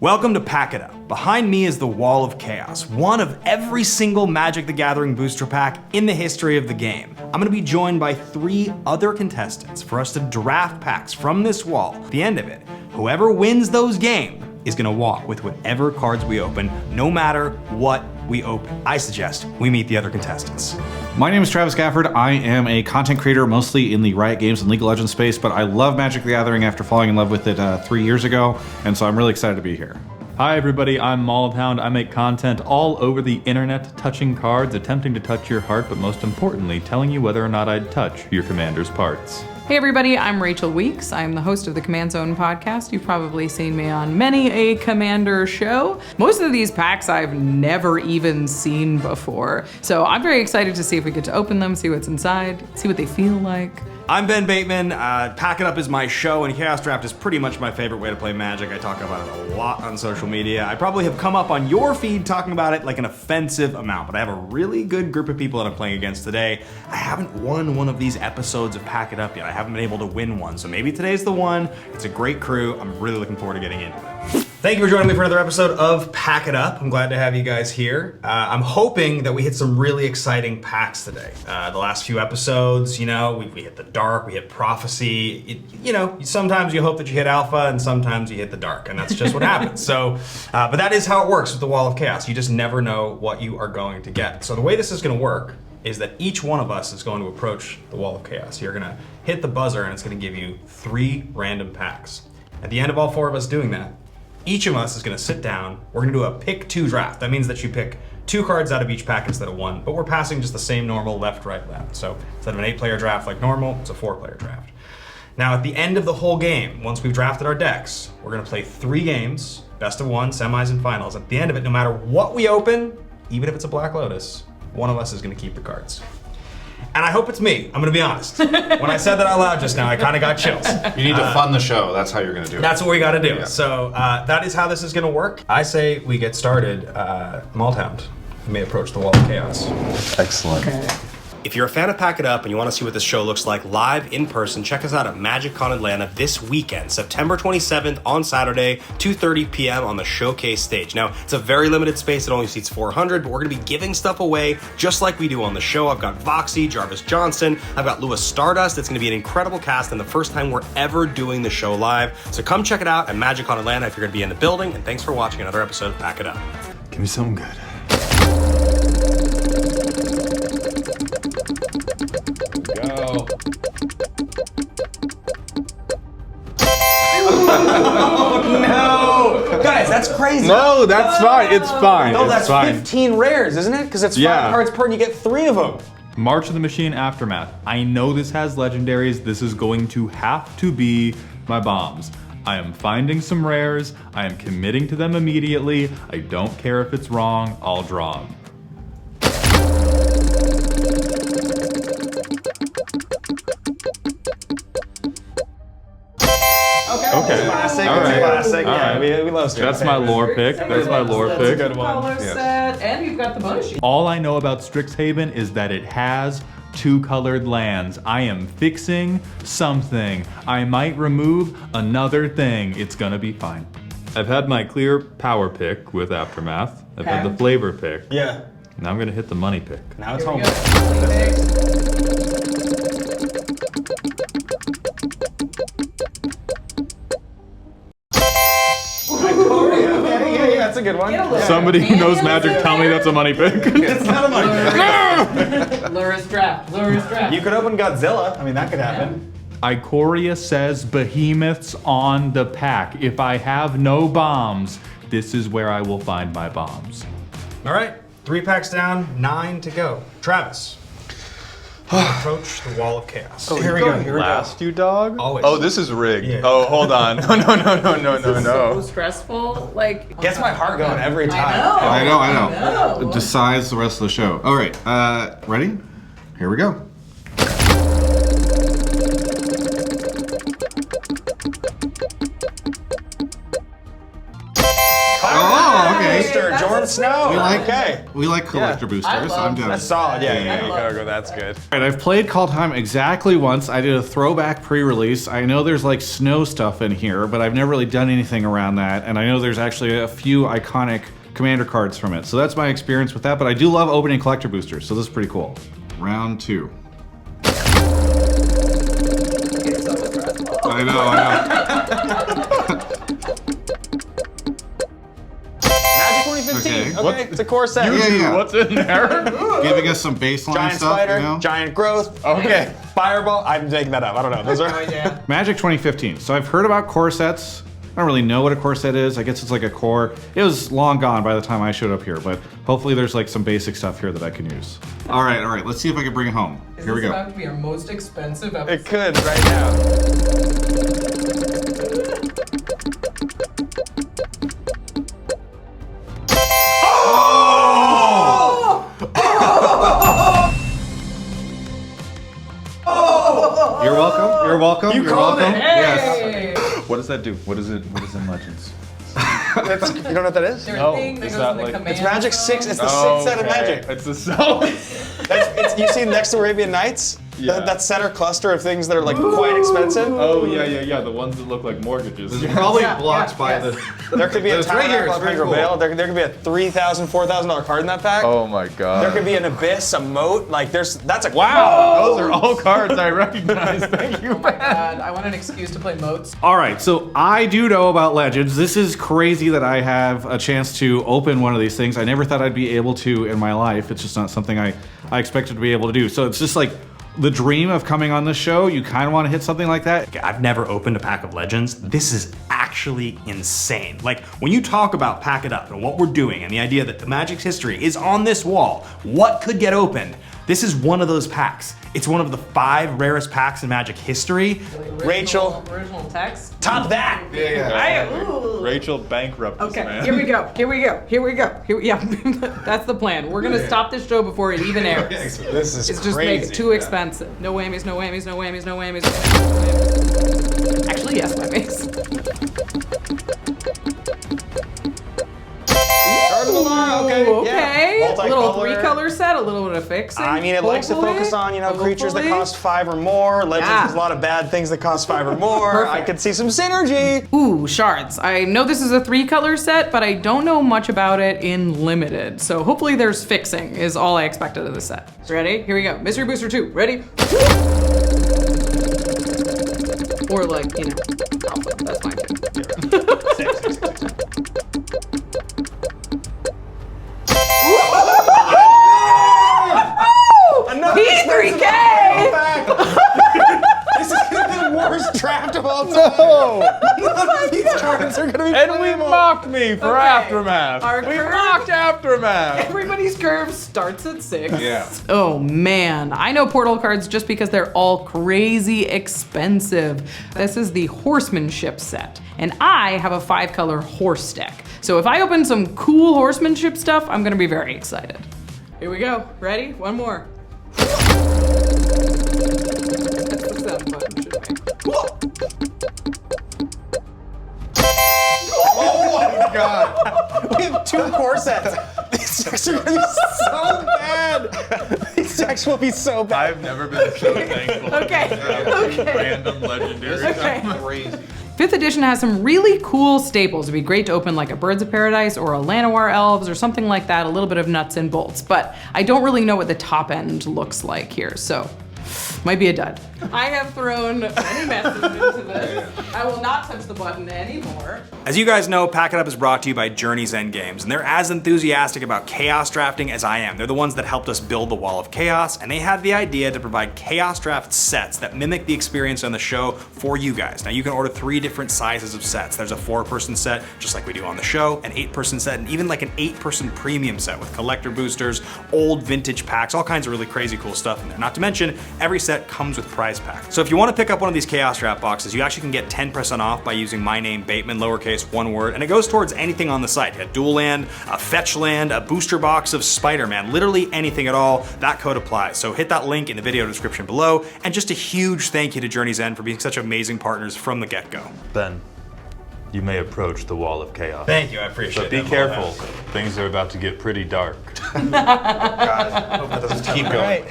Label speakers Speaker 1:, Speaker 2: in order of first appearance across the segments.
Speaker 1: Welcome to Pack It Up. Behind me is the Wall of Chaos, one of every single Magic the Gathering booster pack in the history of the game. I'm gonna be joined by 3 other contestants for us to draft packs from this wall. At the end of it, whoever wins those games is gonna walk with whatever cards we open, no matter what we open. I suggest we meet the other contestants.
Speaker 2: My name is Travis Gafford. I am a content creator mostly in the Riot Games and League of Legends space, but I love Magic the Gathering after falling in love with it 3 years ago, and so I'm really excited to be here.
Speaker 3: Hi everybody, I'm Maldhound. I make content all over the internet, touching cards, attempting to touch your heart, but most importantly, telling you whether or not I'd touch your commander's parts.
Speaker 4: Hey everybody, I'm Rachel Weeks. I'm the host of the Command Zone podcast. You've probably seen me on many a Commander show. Most of these packs I've never even seen before. So I'm very excited to see if we get to open them, see what's inside, see what they feel like.
Speaker 1: I'm Ben Bateman. Pack It Up is my show, and Chaos Draft is pretty much my favorite way to play Magic. I talk about it a lot on social media. I probably have come up on your feed talking about it like an offensive amount, but I have a really good group of people that I'm playing against today. I haven't won one of these episodes of Pack It Up yet. I haven't been able to win one, so maybe today's the one. It's a great crew. I'm really looking forward to getting into it. Thank you for joining me for another episode of Pack It Up. I'm glad to have you guys here. I'm hoping that we hit some really exciting packs today. The last few episodes, we hit the dark, we hit prophecy. Sometimes you hope that you hit alpha, and sometimes you hit the dark, and that's just what happens. So, but that is how it works with the Wall of Chaos. You just never know what you are going to get. So the way this is going to work is that each one of us is going to approach the Wall of Chaos. You're going to hit the buzzer, and it's going to give you 3 random packs. At the end of all 4 of us doing that, each of us is going to sit down. We're going to do a pick 2 draft. That means that you pick 2 cards out of each pack instead of 1, but we're passing just the same normal left, right, left. So instead of an 8-player draft like normal, it's a 4-player draft. Now at the end of the whole game, once we've drafted our decks, we're going to play 3 games, best of 1, semis, and finals. At the end of it, no matter what we open, even if it's a Black Lotus, one of us is going to keep the cards. And I hope it's me. I'm going to be honest. When I said that out loud just now, I kind of got chills.
Speaker 2: You need to fund the show. That's how you're going to do it.
Speaker 1: That's what we got to do.
Speaker 2: Yeah.
Speaker 1: So that is how this is going to work. I say we get started. Maldhound, you may approach the Wall of Chaos.
Speaker 5: Excellent.
Speaker 4: Okay.
Speaker 1: If you're a fan of Pack It Up and you want to see what this show looks like live in person, check us out at MagicCon Atlanta this weekend, September 27th on Saturday, 2:30 p.m. on the Showcase stage. Now, it's a very limited space. It only seats 400, but we're going to be giving stuff away just like we do on the show. I've got Voxy, Jarvis Johnson. I've got Lewis Stardust. It's going to be an incredible cast and the first time we're ever doing the show live. So come check it out at MagicCon Atlanta if you're going to be in the building. And thanks for watching another episode of Pack It Up.
Speaker 5: Give me something good.
Speaker 3: Go.
Speaker 1: No! Guys, that's crazy.
Speaker 5: No, that's fine. It's fine.
Speaker 1: No,
Speaker 5: it's
Speaker 1: that's
Speaker 5: fine.
Speaker 1: 15 rares, isn't it? Because it's 5 cards per and you get 3 of them.
Speaker 3: March of the Machine Aftermath. I know this has legendaries. This is going to have to be my bombs. I am finding some rares. I am committing to them immediately. I don't care if it's wrong. I'll draw them.
Speaker 5: Okay.
Speaker 1: Classic.
Speaker 5: All right.
Speaker 1: Classic.
Speaker 5: All
Speaker 1: Yeah,
Speaker 5: right.
Speaker 1: we love
Speaker 3: That's my lore pick. That's my lore
Speaker 4: That's
Speaker 3: pick.
Speaker 4: a good color set, and you've got the bonus sheet.
Speaker 3: All I know about Strixhaven is that it has 2 colored lands. I am fixing something. I might remove another thing. It's gonna be fine. I've had my clear power pick with Aftermath. I've had the flavor pick.
Speaker 1: Yeah.
Speaker 3: Now I'm gonna hit the money pick.
Speaker 1: Now it's
Speaker 4: Here we
Speaker 1: home.
Speaker 4: go.
Speaker 1: Yeah, that's a good one.
Speaker 4: Get a little
Speaker 3: Somebody who knows
Speaker 4: bit.
Speaker 3: magic, tell me that's a money pick.
Speaker 1: It's not a money.
Speaker 4: Lura's draft. Lura's draft.
Speaker 1: You could open Godzilla. I mean, that could happen.
Speaker 3: Ikoria says behemoths on the pack. If I have no bombs, this is where I will find my bombs.
Speaker 1: All right, 3 packs down, 9 to go. Travis, approach the Wall of Chaos.
Speaker 5: Here we go. Last, you dog.
Speaker 1: Always.
Speaker 5: Oh, this is rigged.
Speaker 1: Yeah.
Speaker 5: Oh, hold on. No.
Speaker 4: So stressful. Like
Speaker 1: Gets my heart going every time.
Speaker 4: I know.
Speaker 2: Decides the rest of the show. All right. Ready? Here we go. Oh, okay.
Speaker 5: booster,
Speaker 4: that's
Speaker 5: Jon
Speaker 4: a
Speaker 5: Snow.
Speaker 2: We we like collector
Speaker 4: I
Speaker 2: boosters.
Speaker 4: love
Speaker 2: I'm down.
Speaker 5: That's solid. Yeah,
Speaker 2: Yeah,
Speaker 5: you
Speaker 4: yeah.
Speaker 5: go. That's good.
Speaker 2: All right, I've played Call Time exactly once. I did a throwback pre-release. I know there's like snow stuff in here, but I've never really done anything around that. And I know there's actually a few iconic commander cards from it. So that's my experience with that. But I do love opening collector boosters, so this is pretty cool. Round 2. I know.
Speaker 5: Magic 2015. Okay, it's a core set.
Speaker 2: Yeah.
Speaker 3: What's in there?
Speaker 2: Giving us some baseline
Speaker 5: Giant
Speaker 2: stuff,
Speaker 5: spider,
Speaker 2: you know?
Speaker 5: giant growth. Okay, fireball. I'm making that up. I don't know. Those are.
Speaker 2: Magic 2015. So I've heard about core sets. I don't really know what a core set is. I guess it's like a core. It was long gone by the time I showed up here, but hopefully there's like some basic stuff here that I can use. All right. Let's see if I can bring it home. Here we go.
Speaker 4: about to be our most expensive episode?
Speaker 5: It could right now.
Speaker 2: You're welcome. You're welcome.
Speaker 5: You
Speaker 2: You're
Speaker 5: called
Speaker 2: welcome.
Speaker 5: it.
Speaker 2: Yes.
Speaker 3: What does that do? What is it? What is in Legends?
Speaker 5: You don't know what that is?
Speaker 4: There's
Speaker 3: No,
Speaker 4: a thing that
Speaker 3: is
Speaker 4: goes
Speaker 3: that
Speaker 4: in the
Speaker 3: like-
Speaker 4: command
Speaker 5: It's Magic
Speaker 4: zone.
Speaker 5: 6. It's the sixth set of Magic.
Speaker 3: It's the so.
Speaker 5: You see next to Arabian Nights?
Speaker 3: Yeah.
Speaker 5: That center cluster of things that are like quite expensive.
Speaker 3: Oh yeah. The ones that look like mortgages.
Speaker 2: This is probably
Speaker 4: Yeah,
Speaker 2: blocked
Speaker 4: yeah,
Speaker 2: by
Speaker 4: yes.
Speaker 2: the.
Speaker 5: There could be a
Speaker 2: It's right here, it's very
Speaker 5: Tabernacle of
Speaker 2: cool.
Speaker 5: Vale. There could be a $3,000, $4,000 card in that pack.
Speaker 3: Oh my god.
Speaker 5: There could be an Abyss, a Moat. Like that's a
Speaker 3: Wow, those are all cards I recognize. Thank you, man.
Speaker 4: God, I want an excuse to play moats.
Speaker 2: All right, so I do know about Legends. This is crazy that I have a chance to open one of these things. I never thought I'd be able to in my life. It's just not something I expected to be able to do. So it's just like the dream of coming on this show. You kind of want to hit something like that.
Speaker 1: I've never opened a pack of Legends. This is actually insane. Like, when you talk about Pack It Up and what we're doing and the idea that the Magic's history is on this wall, what could get opened? This is one of those packs. It's one of the 5 rarest packs in Magic history.
Speaker 5: Rachel.
Speaker 4: Original text.
Speaker 5: Top that.
Speaker 3: Rachel bankrupt this
Speaker 4: Okay,
Speaker 3: man.
Speaker 4: here we go. Yeah, that's the plan. We're gonna stop this show before it even airs.
Speaker 5: This is
Speaker 4: It's just
Speaker 5: crazy.
Speaker 4: make it too expensive. No whammies, no whammies, no whammies, no whammies, no whammies. Actually, yes, whammies.
Speaker 5: Cards of Alara, okay.
Speaker 4: Ooh,
Speaker 5: Yeah.
Speaker 4: okay. A little
Speaker 5: Multicolor.
Speaker 4: 3-color set, a little bit of fixing.
Speaker 5: I mean, it likes to
Speaker 4: hopefully.
Speaker 5: focus on, creatures that
Speaker 4: Hopefully.
Speaker 5: cost 5 or more. Legends
Speaker 4: Yeah.
Speaker 5: has a lot of bad things that cost 5 or more.
Speaker 4: Perfect.
Speaker 5: I could see some synergy.
Speaker 4: Ooh, shards. I know this is a 3-color set, but I don't know much about it in limited. So hopefully there's fixing is all I expected of the set. Ready? Here we go. Mystery Booster 2. Ready? Or like, alpha. That's fine too.
Speaker 5: Another
Speaker 4: P3K!
Speaker 5: This is gonna be the worst draft of all time. None of these cards are gonna be
Speaker 3: And we
Speaker 5: playable.
Speaker 3: mocked me for
Speaker 4: Okay.
Speaker 3: Aftermath.
Speaker 4: Our
Speaker 3: We
Speaker 4: curve-
Speaker 3: mocked Aftermath.
Speaker 4: Everybody's curve starts at 6.
Speaker 2: Yeah.
Speaker 4: Oh man, I know portal cards just because they're all crazy expensive. This is the horsemanship set, and I have a 5-color horse deck. So if I open some cool horsemanship stuff, I'm gonna be very excited. Here we go. Ready? One more. That's the sound button should make.
Speaker 5: Oh my god. We have 2 core sets. These decks are gonna be so bad. These decks will be so bad.
Speaker 3: I've never been so thankful.
Speaker 4: Okay.
Speaker 3: Random legendary.
Speaker 4: Okay.
Speaker 2: Crazy.
Speaker 4: 5th edition has some really cool staples. It'd be great to open like a Birds of Paradise or a Llanowar Elves or something like that, a little bit of nuts and bolts. But I don't really know what the top end looks like here, so might be a dud. I have thrown many messes into this. I will not touch the button anymore.
Speaker 1: As you guys know, Pack It Up is brought to you by Journey's End Games, and they're as enthusiastic about chaos drafting as I am. They're the ones that helped us build the Wall of Chaos, and they had the idea to provide chaos draft sets that mimic the experience on the show for you guys. Now you can order 3 different sizes of sets. There's a 4-person set, just like we do on the show, an 8-person set, and even like an 8-person premium set with collector boosters, old vintage packs, all kinds of really crazy cool stuff in there. Not to mention, every set comes with prize packs. So if you want to pick up one of these chaos draft boxes, you actually can get 10% off by using my name Bateman, lowercase, one word, and it goes towards anything on the site. A dual land, a fetch land, a booster box of Spider-Man, literally anything at all. That code applies. So hit that link in the video description below, and just a huge thank you to Journey's End for being such amazing partners from the get-go.
Speaker 5: Ben,
Speaker 3: you may approach the wall of chaos.
Speaker 1: Thank you, I appreciate it.
Speaker 3: But be careful. Things are about to get pretty dark.
Speaker 1: God, hope that doesn't keep
Speaker 5: All
Speaker 1: going.
Speaker 5: right.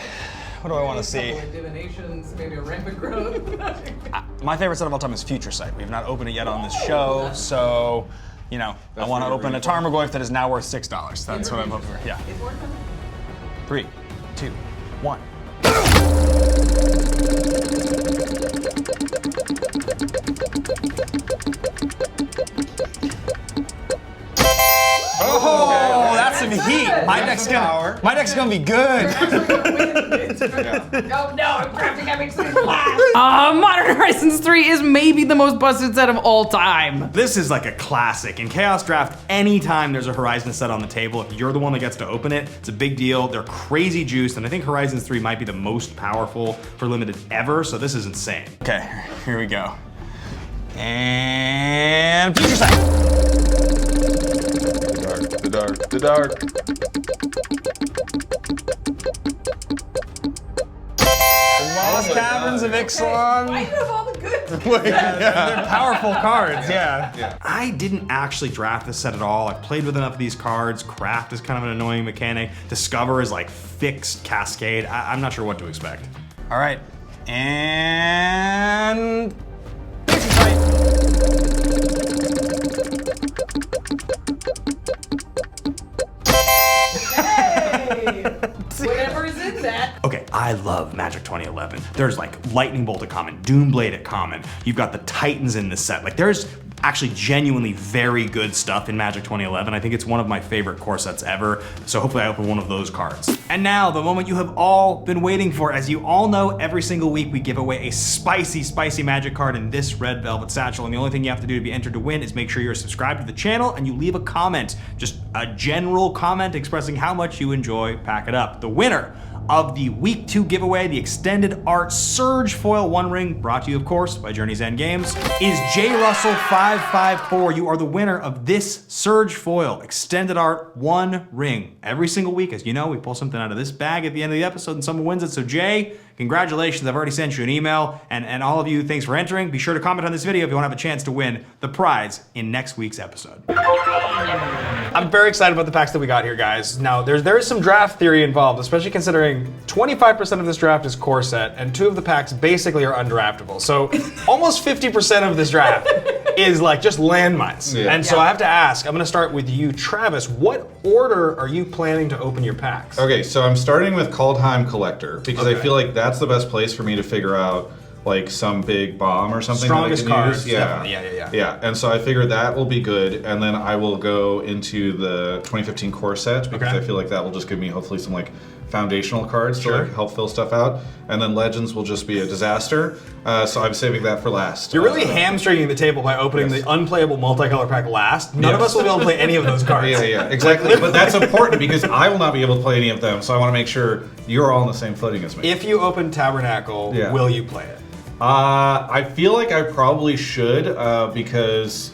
Speaker 5: What do I want to see?
Speaker 4: Divinations, maybe a rampant growth.
Speaker 5: My favorite set of all time is Future Sight. We've not opened it yet on this show, so, you know, I want to open a Tarmogoyf that is now worth $6. That's what I'm hoping for. Yeah. 3, 2, 1. Oh, that's some heat. My deck's gonna be good.
Speaker 4: Oh no, I'm crafting MX3. Modern Horizons 3 is maybe the most busted set of all time.
Speaker 1: This is like a classic. In Chaos Draft, anytime there's a Horizon set on the table, if you're the one that gets to open it, it's a big deal. They're crazy juiced, and I think Horizons 3 might be the most powerful for limited ever, so this is insane.
Speaker 5: Okay, here we go. And Future Sight.
Speaker 3: The dark.
Speaker 5: Lost Caverns of Ixalan.
Speaker 4: I have all the good.
Speaker 5: They're powerful cards, yeah.
Speaker 1: I didn't actually draft this set at all. I've played with enough of these cards. Craft is kind of an annoying mechanic. Discover is like fixed Cascade. I'm not sure what to expect.
Speaker 5: All right, and Future Sight.
Speaker 4: Whatever's in that.
Speaker 1: Okay, I love Magic 2011. There's like Lightning Bolt at common, Doomblade at common. You've got the Titans in this set. Like there's actually genuinely very good stuff in Magic 2011. I think it's one of my favorite core sets ever. So hopefully I open one of those cards. And now the moment you have all been waiting for. As you all know, every single week we give away a spicy, spicy Magic card in this red velvet satchel. And the only thing you have to do to be entered to win is make sure you're subscribed to the channel and you leave a comment, just a general comment expressing how much you enjoy Pack It Up. The winner of the Week 2 giveaway, the Extended Art Surge Foil 1 Ring, brought to you, of course, by Journey's End Games, is J. Russell 554. You are the winner of this Surge Foil Extended Art 1 Ring. Every single week, as you know, we pull something out of this bag at the end of the episode and someone wins it. So Jay, congratulations, I've already sent you an email. And all of you, thanks for entering. Be sure to comment on this video if you want to have a chance to win the prize in next week's episode.
Speaker 5: I'm very excited about the packs that we got here, guys. Now, there is some draft theory involved, especially considering 25% of this draft is core set, and 2 of the packs basically are undraftable. So almost 50% of this draft is like just landmines.
Speaker 2: Yeah.
Speaker 5: And so I have to ask, I'm gonna start with you, Travis. What order are you planning to open your packs?
Speaker 2: Okay, so I'm starting with Kaldheim Collector because I
Speaker 5: Okay.
Speaker 2: feel like that's the best place for me to figure out like some big bomb or something
Speaker 5: Strongest
Speaker 2: that I can
Speaker 5: cards,
Speaker 2: use.
Speaker 5: definitely. Yeah.
Speaker 2: And so I figured that will be good, and then I will go into the 2015 core set because
Speaker 5: Okay.
Speaker 2: I feel like that will just give me hopefully some like foundational cards
Speaker 5: Sure.
Speaker 2: to like help fill stuff out, and then Legends will just be a disaster. So I'm saving that for last.
Speaker 5: You're really hamstringing the table by opening
Speaker 2: Yes.
Speaker 5: the unplayable multicolor pack last. None of
Speaker 2: Yes.
Speaker 5: us will be able to play any of those cards.
Speaker 2: Yeah, exactly. But that's important because I will not be able to play any of them, so I want to make sure you're all on the same footing as me.
Speaker 5: If you open Tabernacle,
Speaker 2: Yeah.
Speaker 5: will you play it?
Speaker 2: I feel like I probably should because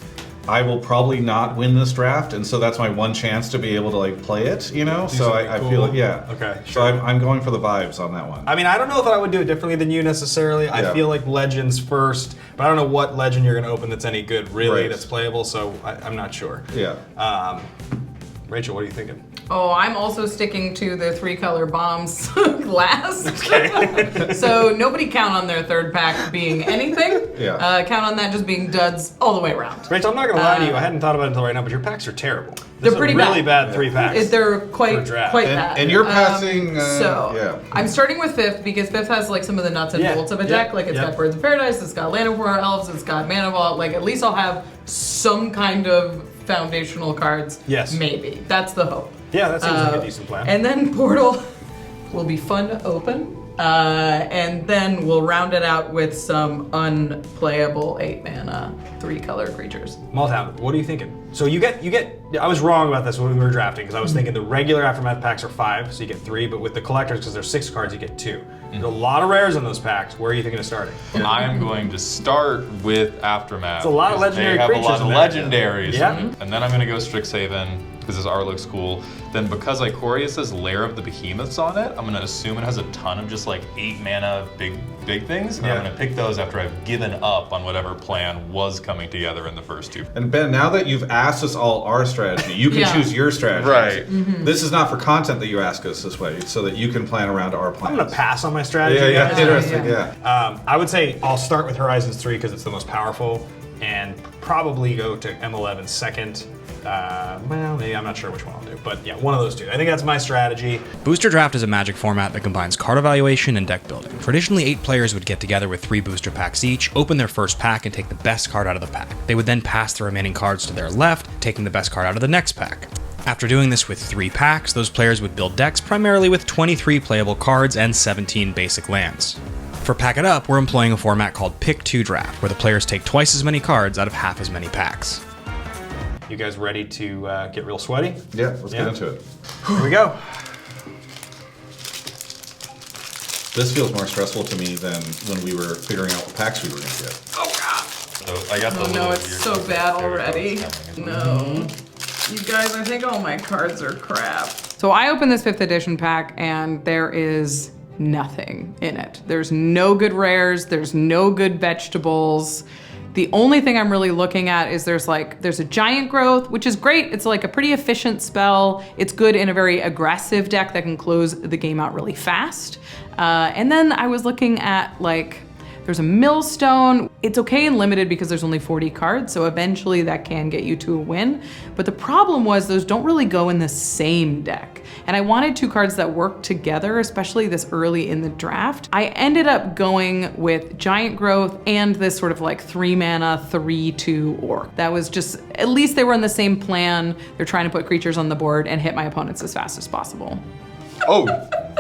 Speaker 2: I will probably not win this draft, and so that's my one chance to be able to like play it, you know. So
Speaker 5: something
Speaker 2: I
Speaker 5: cool.
Speaker 2: feel like
Speaker 5: Okay,
Speaker 2: So I'm going for the vibes on that one.
Speaker 5: I mean, I don't know if I would do it differently than you necessarily. I
Speaker 2: Yeah.
Speaker 5: feel like Legends first, but I don't know what Legend you're going to open that's any good, really,
Speaker 2: Right.
Speaker 5: that's playable, so I'm not sure.
Speaker 2: Yeah.
Speaker 5: Rachel, what are you thinking?
Speaker 4: Oh, I'm also sticking to the 3-color bombs last. Okay. So nobody count on their third pack being anything.
Speaker 2: Yeah.
Speaker 4: Count on that just being duds all the way around.
Speaker 5: Rachel, I'm not going to lie to you. I hadn't thought about it until right now, but your packs are terrible.
Speaker 4: They're
Speaker 5: This is
Speaker 4: pretty
Speaker 5: a really
Speaker 4: bad.
Speaker 5: bad 3 packs.
Speaker 4: They're
Speaker 5: For
Speaker 4: quite
Speaker 5: draft.
Speaker 4: bad.
Speaker 2: And you're passing.
Speaker 4: So
Speaker 2: yeah.
Speaker 4: I'm starting with 5th because 5th has like some of the nuts and
Speaker 5: Yeah,
Speaker 4: bolts of a
Speaker 5: yeah,
Speaker 4: deck. Like it's
Speaker 5: yeah.
Speaker 4: got Birds of Paradise, it's got Land of War Elves, it's got Mana Vault. Like at least I'll have some kind of foundational cards.
Speaker 5: Yes.
Speaker 4: Maybe. That's the hope.
Speaker 5: Yeah, that seems like a decent plan.
Speaker 4: And then Portal will be fun to open. And then we'll round it out with some unplayable 8-mana 3-color creatures.
Speaker 5: Maldhound, what are you thinking? So you get. I was wrong about this when we were drafting because I was thinking the regular Aftermath packs are 5, so you get 3, but with the collectors, because there's 6 cards, you get 2. There's a lot of rares in those packs. Where are you thinking of starting?
Speaker 6: I am going to start with Aftermath.
Speaker 5: It's a lot of legendary
Speaker 6: creatures. They have
Speaker 5: creatures
Speaker 6: a lot of
Speaker 5: in there.
Speaker 6: legendaries.
Speaker 5: Yeah.
Speaker 6: And then I'm going to go Strixhaven because this art looks cool. Then because Ikoria says Lair of the Behemoths on it, I'm going to assume it has a ton of just like 8 mana big things. And I'm going to pick those after I've given up on whatever plan was coming together in the first 2.
Speaker 2: And Ben, now that you've asked us all our strategy, you can choose your strategy.
Speaker 6: Right.
Speaker 2: This is not for content that you ask us this way, so that you can plan around our plans.
Speaker 5: I'm gonna pass on my strategy.
Speaker 2: Yeah, interesting. Yeah.
Speaker 5: I would say I'll start with Horizons 3 because it's the most powerful, and probably go to M11 second. Well, maybe I'm not sure which one I'll do, but yeah, one of those 2. I think that's my strategy.
Speaker 7: Booster Draft is a Magic format that combines card evaluation and deck building. Traditionally, 8 players would get together with 3 booster packs each, open their first pack, and take the best card out of the pack. They would then pass the remaining cards to their left, taking the best card out of the next pack. After doing this with 3 packs, those players would build decks primarily with 23 playable cards and 17 basic lands. For Pack It Up, we're employing a format called Pick 2 Draft, where the players take twice as many cards out of half as many packs.
Speaker 5: You guys ready to get real sweaty?
Speaker 2: Yeah, let's get into it.
Speaker 5: Here we go.
Speaker 2: This feels more stressful to me than when we were figuring out what packs we were going to get.
Speaker 4: Oh god.
Speaker 6: So I got the
Speaker 4: Oh no,
Speaker 6: little
Speaker 4: it's
Speaker 6: weird
Speaker 4: so
Speaker 6: little
Speaker 4: bad
Speaker 6: arrows
Speaker 4: already.
Speaker 6: coming.
Speaker 4: No. You guys, I think all my cards are crap. So I opened this 5th edition pack and there is nothing in it. There's no good rares, there's no good vegetables. The only thing I'm really looking at is there's a giant growth, which is great. It's like a pretty efficient spell. It's good in a very aggressive deck that can close the game out really fast. And then I was looking at there's a millstone. It's okay in limited because there's only 40 cards, so eventually that can get you to a win. But the problem was those don't really go in the same deck. And I wanted 2 cards that work together, especially this early in the draft. I ended up going with Giant Growth and this sort of 3 mana, 3/2 Orc. That was just, at least they were in the same plan. They're trying to put creatures on the board and hit my opponents as fast as possible.
Speaker 6: Oh,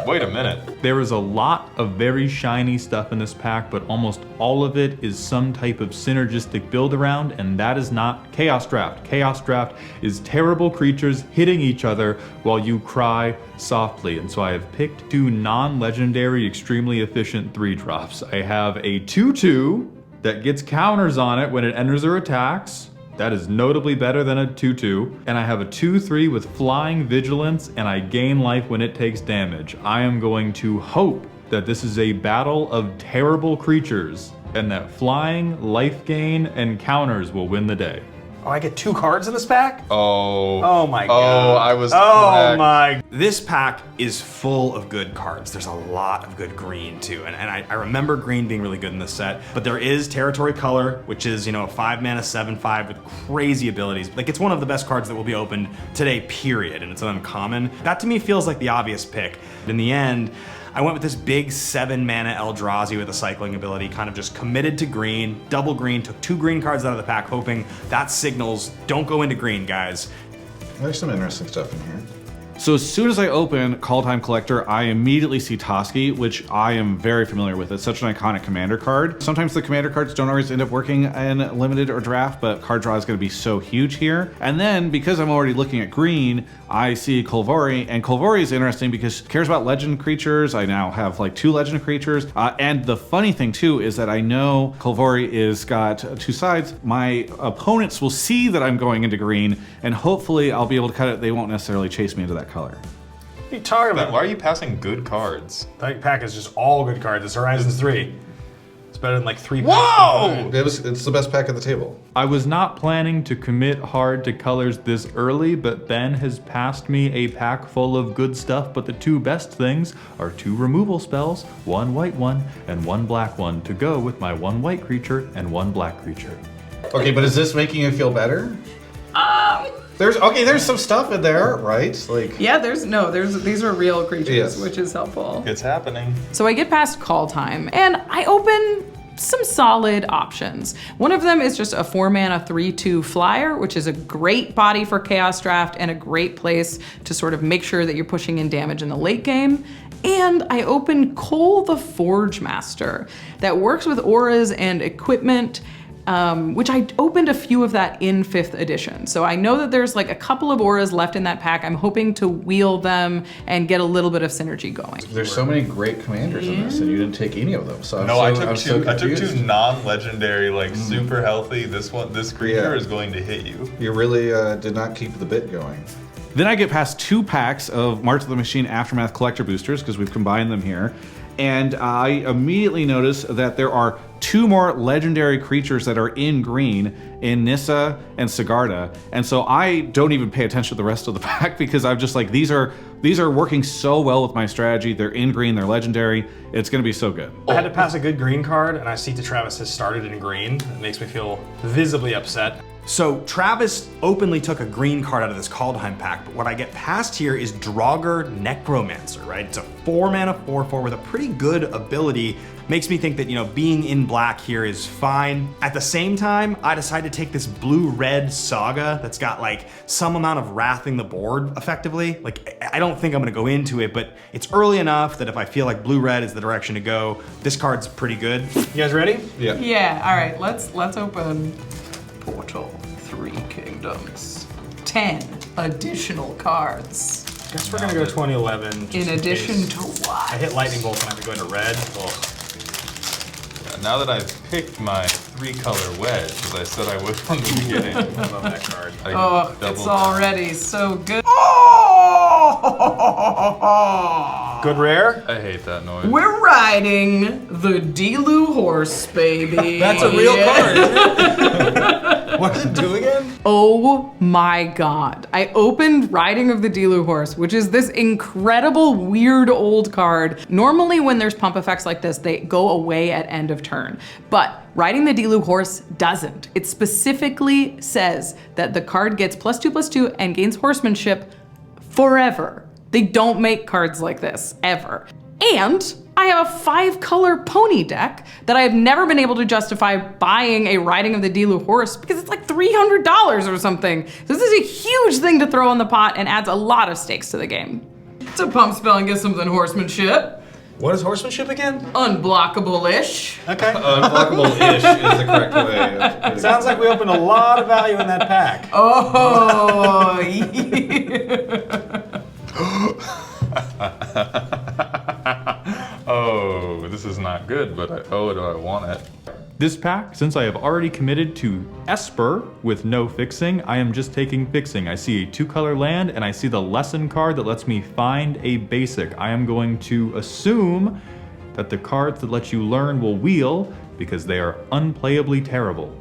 Speaker 6: wait a minute.
Speaker 3: There is a lot of very shiny stuff in this pack, but almost all of it is some type of synergistic build around, and that is not Chaos Draft. Chaos Draft is terrible creatures hitting each other while you cry softly, and so I have picked 2 non-legendary, extremely efficient 3-drops. I have a 2/2 that gets counters on it when it enters or attacks. That is notably better than a 2/2. And I have a 2/3 with Flying Vigilance, and I gain life when it takes damage. I am going to hope that this is a battle of terrible creatures, and that flying, life gain, and counters will win the day.
Speaker 5: Oh, I get 2 cards in this pack?
Speaker 6: Oh
Speaker 5: my
Speaker 6: Oh,
Speaker 5: god.
Speaker 6: I was
Speaker 5: Oh
Speaker 6: correct.
Speaker 5: my.
Speaker 1: This pack is full of good cards. There's a lot of good green too. And I remember green being really good in this set, but there is Territory Color, which is, a 5 mana 7/5 with crazy abilities. It's one of the best cards that will be opened today, period. And it's an uncommon. That to me feels like the obvious pick. In the end, I went with this big 7 mana Eldrazi with a cycling ability, kind of just committed to green, double green, took 2 green cards out of the pack, hoping that signals don't go into green, guys.
Speaker 2: There's some interesting stuff in here. So as soon as I open Call Time Collector, I immediately see Toski, which I am very familiar with. It's such an iconic commander card. Sometimes the commander cards don't always end up working in limited or draft, but card draw is going to be so huge here. And then, because I'm already looking at green, I see Kolvori, and Kolvori is interesting because it cares about legend creatures. I now have 2 legend creatures. And the funny thing too is that I know Kolvori is got 2 sides. My opponents will see that I'm going into green, and hopefully I'll be able to cut it. They won't necessarily chase me into that color.
Speaker 5: What are you talking about?
Speaker 6: Why are you passing good cards?
Speaker 5: That pack is just all good cards. It's Horizons 3. It's better than 3 packs.
Speaker 6: Whoa!
Speaker 2: It's the best pack at the table.
Speaker 3: I was not planning to commit hard to colors this early, but Ben has passed me a pack full of good stuff, but the 2 best things are 2 removal spells, 1 white one and 1 black one, to go with my 1 white creature and 1 black creature.
Speaker 2: Okay, but is this making you feel better? There's some stuff in there, right?
Speaker 4: Yeah, these are real creatures,
Speaker 2: Yes.
Speaker 4: which is helpful.
Speaker 6: It's happening.
Speaker 4: So I get past Call Time, and I open some solid options. One of them is just a 4 mana 3/2 flyer, which is a great body for Chaos Draft and a great place to sort of make sure that you're pushing in damage in the late game. And I open Cole the Forge Master that works with auras and equipment. which I opened a few of that in 5th edition. So I know that there's like a couple of auras left in that pack. I'm hoping to wheel them and get a little bit of synergy going.
Speaker 2: There's so many great commanders in this, and you didn't take any of them. So
Speaker 6: I took two non-legendary, like super healthy. This creature is going to hit you.
Speaker 2: You really did not keep the bit going. Then I get past 2 packs of March of the Machine Aftermath Collector Boosters, because we've combined them here. And I immediately notice that there are 2 more legendary creatures that are in green in Nissa and Sigarda. And so I don't even pay attention to the rest of the pack because I'm just like, these are working so well with my strategy. They're in green, they're legendary. It's gonna be so good.
Speaker 5: I had to pass a good green card, and I see that Travis has started in green. It makes me feel visibly upset.
Speaker 1: So Travis openly took a green card out of this Kaldheim pack, but what I get past here is Draugr Necromancer, right? It's a 4-mana 4/4 with a pretty good ability. Makes me think that, being in black here is fine. At the same time, I decided to take this blue-red Saga that's got like some amount of wrathing the board effectively. Like, I don't think I'm gonna go into it, but it's early enough that if I feel like blue-red is the direction to go, this card's pretty good.
Speaker 5: You guys ready?
Speaker 2: Yeah.
Speaker 4: Yeah, all right, let's open Portal 3 Kingdoms. 10 additional cards.
Speaker 5: Guess we're gonna go 2011.
Speaker 4: In addition to what?
Speaker 5: I hit Lightning Bolt and I have to go into red. Ugh.
Speaker 6: Now that I've picked my 3-color wedge, as I said I would from the beginning.
Speaker 5: I love that card.
Speaker 4: Oh, it's already so good.
Speaker 5: Good rare?
Speaker 6: I hate that noise.
Speaker 4: We're riding the Dilu horse, baby.
Speaker 5: That's a real card, isn't it? What does it do again?
Speaker 4: Oh my god. I opened Riding of the Dilu Horse, which is this incredible, weird old card. Normally when there's pump effects like this, they go away at end of turn. But Riding the Dilu Horse doesn't. It specifically says that the card gets +2/+2 and gains horsemanship forever. They don't make cards like this, ever. And I have a 5-color pony deck that I have never been able to justify buying a Riding of the Dilu Horse because it's like $300 or something. So this is a huge thing to throw in the pot and adds a lot of stakes to the game. It's a pump spell and get something horsemanship.
Speaker 5: What is horsemanship again?
Speaker 4: Unblockable-ish.
Speaker 5: Okay.
Speaker 2: Unblockable-ish is the correct way.
Speaker 5: Sounds like we opened a lot of value in that pack.
Speaker 4: Oh, yeah.
Speaker 6: Oh, this is not good, but do I want it?
Speaker 3: This pack, since I have already committed to Esper with no fixing, I am just taking fixing. I see a 2-color land and I see the lesson card that lets me find a basic. I am going to assume that the cards that let you learn will wheel because they are unplayably terrible.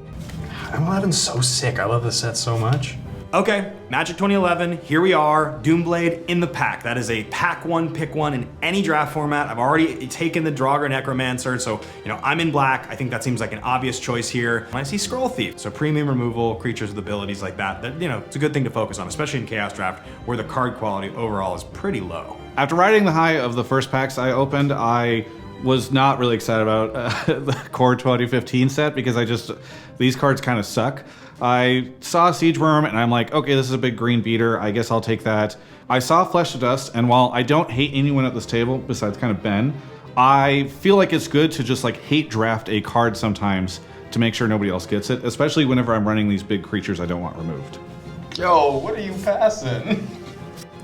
Speaker 5: M11's so sick. I love this set so much.
Speaker 1: Okay, Magic 2011, here we are, Doomblade in the pack. That is a pack 1, pick 1 in any draft format. I've already taken the Draugr Necromancer, so I'm in black. I think that seems like an obvious choice here. And I see Scroll Thief, so premium removal, creatures with abilities like that, it's a good thing to focus on, especially in Chaos Draft, where the card quality overall is pretty low.
Speaker 2: After riding the high of the first packs I opened, I was not really excited about the Core 2015 set because these cards kind of suck. I saw Siege Worm and I'm like, okay, this is a big green beater. I guess I'll take that. I saw Flesh to Dust, and while I don't hate anyone at this table besides kind of Ben, I feel like it's good to just like hate draft a card sometimes to make sure nobody else gets it, especially whenever I'm running these big creatures I don't want removed.
Speaker 6: Yo, what are you passing?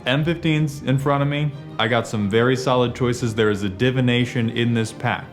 Speaker 3: M15's in front of me. I got some very solid choices. There is a divination in this pack.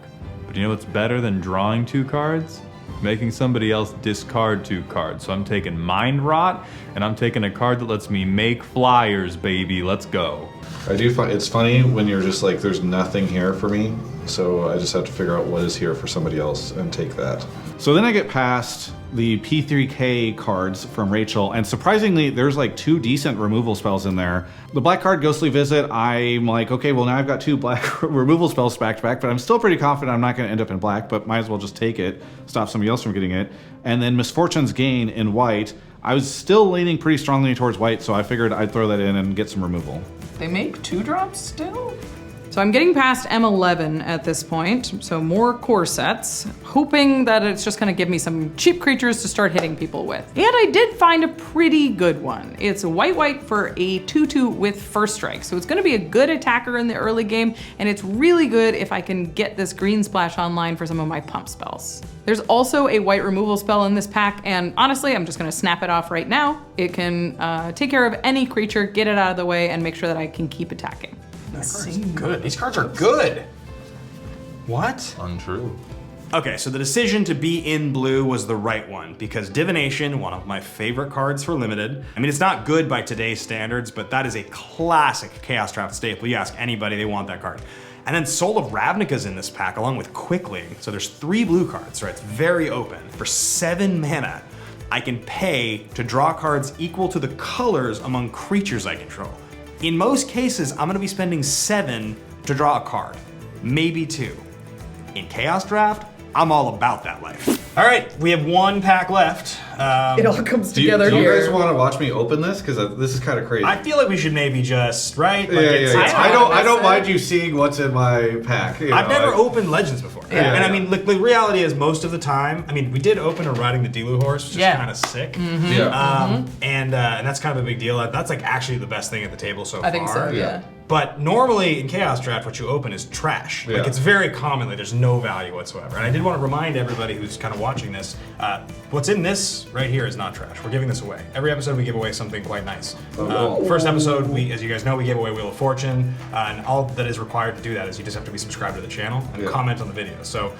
Speaker 3: But you know what's better than drawing 2 cards? Making somebody else discard 2 cards. So I'm taking Mind Rot, and I'm taking a card that lets me make flyers, baby. Let's go.
Speaker 2: I do find it's funny when you're just like, there's nothing here for me, so I just have to figure out what is here for somebody else and take that. So then I get past the P3K cards from Rachel, and surprisingly, there's like 2 decent removal spells in there. The black card, Ghostly Visit, I'm like, okay, well now I've got 2 black removal spells back to back, but I'm still pretty confident I'm not going to end up in black, but might as well just take it, stop somebody else from getting it. And then Misfortune's Gain in white, I was still leaning pretty strongly towards white, so I figured I'd throw that in and get some removal.
Speaker 4: They make 2 drops still? So I'm getting past M11 at this point, so more core sets, hoping that it's just gonna give me some cheap creatures to start hitting people with. And I did find a pretty good one. It's a white for a 2/2 with first strike. So it's gonna be a good attacker in the early game, and it's really good if I can get this green splash online for some of my pump spells. There's also a white removal spell in this pack, and honestly, I'm just gonna snap it off right now. It can take care of any creature, get it out of the way, and make sure that I can keep attacking.
Speaker 5: Good. These cards are good. What?
Speaker 6: Untrue.
Speaker 1: Okay, so the decision to be in blue was the right one because Divination, one of my favorite cards for limited. I mean, it's not good by today's standards, but that is a classic Chaos Draft staple. You ask anybody, they want that card. And then Soul of Ravnica's in this pack along with Quickling. So there's 3 blue cards, right? It's very open. For 7 mana, I can pay to draw cards equal to the colors among creatures I control. In most cases, I'm gonna be spending 7 to draw a card, maybe 2. In Chaos Draft, I'm all about that life.
Speaker 5: All right, we have 1 pack left.
Speaker 4: It all comes
Speaker 2: Do you
Speaker 4: together
Speaker 2: guys
Speaker 4: here.
Speaker 2: want to watch me open this? Because this is kind of crazy.
Speaker 5: I feel like we should maybe just, right?
Speaker 2: yeah,
Speaker 5: Like,
Speaker 2: yeah,
Speaker 5: it's-
Speaker 2: yeah.
Speaker 4: I
Speaker 2: I
Speaker 4: don't
Speaker 2: don't mind you seeing what's in my pack. You
Speaker 5: I've
Speaker 2: know,
Speaker 5: never
Speaker 2: I-
Speaker 5: opened Legends before.
Speaker 4: Yeah.
Speaker 5: And I mean, the reality is most of the time, I mean, we did open a Riding the Delu horse, which is
Speaker 4: Yeah.
Speaker 5: kind of sick.
Speaker 2: Yeah.
Speaker 5: And that's kind of a big deal. That's like actually the best thing at the table so far.
Speaker 4: I think so, yeah.
Speaker 5: But normally in Chaos Draft, what you open is trash.
Speaker 2: Yeah.
Speaker 5: Like it's very common, like there's no value whatsoever. And I did want to remind everybody who's kind of watching this, what's in this right here is not trash. We're giving this away. Every episode we give away something quite nice. First episode, as you guys know, we gave away Wheel of Fortune, and all that is required to do that is you just have to be subscribed to the channel and comment on the video. So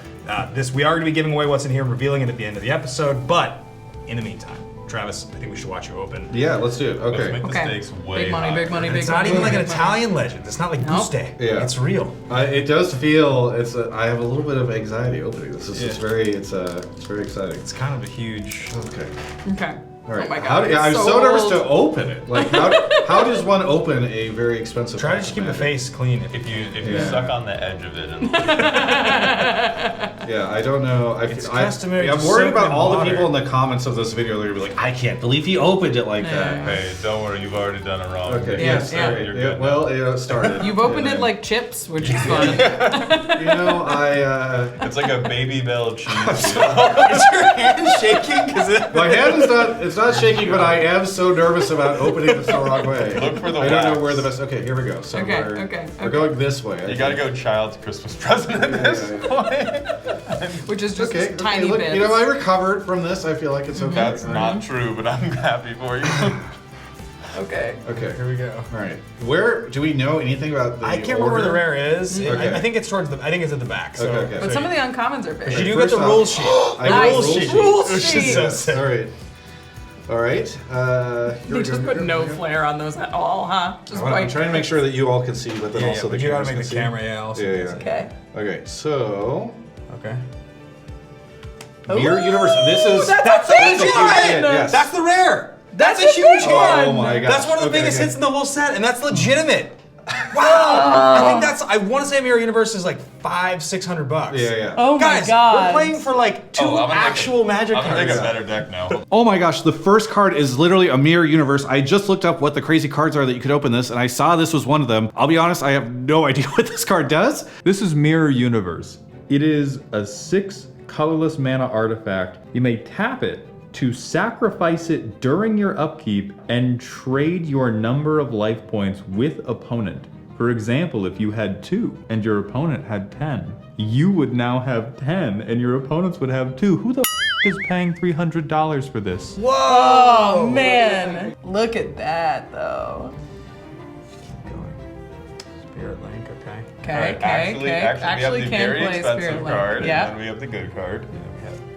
Speaker 5: we are going to be giving away what's in here, revealing it at the end of the episode, but in the mean time, Travis, I think we should watch you open.
Speaker 2: Yeah, let's do it.
Speaker 6: Let's
Speaker 2: Okay.
Speaker 6: make the
Speaker 4: Okay.
Speaker 6: stakes way
Speaker 4: Big money, big
Speaker 6: higher.
Speaker 4: money,
Speaker 5: And
Speaker 4: big
Speaker 5: it's
Speaker 4: money.
Speaker 5: not even like an
Speaker 4: big money.
Speaker 5: Italian legend. It's not like Buste.
Speaker 2: Yeah.
Speaker 5: It's real.
Speaker 2: It does feel. I have a little bit of anxiety opening this. It's very exciting.
Speaker 5: It's kind of a huge.
Speaker 2: Okay.
Speaker 4: Okay.
Speaker 2: All right.
Speaker 4: Oh my god.
Speaker 2: I'm
Speaker 4: it's
Speaker 2: so nervous
Speaker 4: old.
Speaker 2: to open it. Like, how does one open a very expensive?
Speaker 5: Try to
Speaker 2: pack
Speaker 5: just
Speaker 2: of
Speaker 5: keep the
Speaker 2: Magic?
Speaker 5: face clean.
Speaker 6: If you
Speaker 2: Yeah.
Speaker 6: suck on the edge of it and
Speaker 2: Yeah, I don't know.
Speaker 5: It's customary
Speaker 2: I'm
Speaker 5: to
Speaker 2: worried
Speaker 5: soak
Speaker 2: about
Speaker 5: in
Speaker 2: all
Speaker 5: water.
Speaker 2: the people in the comments of this video. They're gonna be like, "I can't believe he opened it like that."
Speaker 6: hey, don't worry, you've already done it wrong.
Speaker 2: Okay.
Speaker 4: Yeah,
Speaker 2: yes.
Speaker 4: yeah.
Speaker 2: All right.
Speaker 6: You're
Speaker 2: Yeah,
Speaker 6: good
Speaker 2: well, it started.
Speaker 4: You've opened
Speaker 2: Yeah.
Speaker 4: it like chips, which is fun.
Speaker 2: You know,
Speaker 6: It's like a baby bell cheese.
Speaker 5: Is your hand shaking?
Speaker 2: my hand is not. It's not shaking, but I am so nervous about opening this the wrong way.
Speaker 6: Look for the
Speaker 2: I don't know
Speaker 6: wax.
Speaker 2: where the best. Okay, here we go. So
Speaker 4: Okay,
Speaker 2: we're,
Speaker 4: okay,
Speaker 2: we're
Speaker 4: okay.
Speaker 2: going this way.
Speaker 6: You gotta go child's Christmas present at this point.
Speaker 4: Which is just
Speaker 2: Okay.
Speaker 4: tiny
Speaker 2: look,
Speaker 4: bits.
Speaker 2: you know, I recovered from this. I feel like it's okay.
Speaker 6: That's
Speaker 2: All
Speaker 6: not
Speaker 2: right.
Speaker 6: true, but I'm happy for you.
Speaker 4: Okay.
Speaker 2: Okay.
Speaker 5: Here we go.
Speaker 2: All right. Where do we know anything about the?
Speaker 5: I can't remember where the
Speaker 2: order?
Speaker 5: rare is.
Speaker 2: Okay.
Speaker 5: I think it's towards the. I think it's at the back. So,
Speaker 2: Okay, okay.
Speaker 4: But some of the uncommons are big.
Speaker 5: You do
Speaker 2: First
Speaker 5: get the
Speaker 2: off-
Speaker 5: rules sheet.
Speaker 2: I
Speaker 4: Nice.
Speaker 2: rules sheet.
Speaker 4: Rules
Speaker 5: Which is
Speaker 4: sheet.
Speaker 5: so
Speaker 2: Yes.
Speaker 5: sick.
Speaker 2: All right. All right. Here
Speaker 4: They
Speaker 2: we
Speaker 4: just
Speaker 2: go.
Speaker 4: put no flare on those at all, huh? Just
Speaker 2: I'm
Speaker 4: white.
Speaker 2: trying to make sure that you all can see, but then
Speaker 5: Yeah,
Speaker 2: also
Speaker 5: but
Speaker 2: the
Speaker 5: you gotta
Speaker 2: cameras
Speaker 5: make
Speaker 2: can
Speaker 5: the
Speaker 2: see.
Speaker 5: camera, yeah, also
Speaker 2: Yeah,
Speaker 5: can
Speaker 2: yeah.
Speaker 5: see.
Speaker 4: Okay.
Speaker 2: Okay. So,
Speaker 5: Okay.
Speaker 2: Mirror Universe. This is
Speaker 4: That's a
Speaker 2: that's a
Speaker 4: big
Speaker 2: huge
Speaker 4: one!
Speaker 2: hit, yes.
Speaker 5: That's the rare.
Speaker 4: That's
Speaker 5: a
Speaker 4: a
Speaker 5: huge
Speaker 4: big
Speaker 5: hit.
Speaker 4: one!
Speaker 2: Oh my gosh.
Speaker 5: That's one of the
Speaker 2: Okay,
Speaker 5: biggest
Speaker 2: okay.
Speaker 5: hits in the whole set, and that's legitimate. Wow! I think that's. I want to say Mirror Universe is like $500-600.
Speaker 2: Yeah, yeah.
Speaker 4: Oh my
Speaker 5: Guys,
Speaker 4: god.
Speaker 5: we're playing for like 2
Speaker 6: I'm gonna make
Speaker 5: actual Magic
Speaker 6: I'm gonna
Speaker 5: cards.
Speaker 6: make a better deck now.
Speaker 2: Oh my gosh, the first card is literally a Mirror Universe. I just looked up what the crazy cards are that you could open this, and I saw this was one of them. I'll be honest, I have no idea what this card does.
Speaker 3: This is Mirror Universe. It is a 6 colorless mana artifact. You may tap it to sacrifice it during your upkeep and trade your number of life points with opponent. For example, if you had 2 and your opponent had 10, you would now have 10 and your opponents would have 2. Who the is paying $300 for this?
Speaker 5: Whoa!
Speaker 4: Oh man. Look at that though.
Speaker 5: Spirit Link, okay.
Speaker 4: Okay,
Speaker 6: Alright,
Speaker 4: okay,
Speaker 6: actually,
Speaker 4: okay.
Speaker 6: actually, we have the
Speaker 4: can
Speaker 6: very
Speaker 4: play
Speaker 6: expensive
Speaker 4: Spirit Link.
Speaker 6: card,
Speaker 4: Yeah.
Speaker 6: and then we have the good card.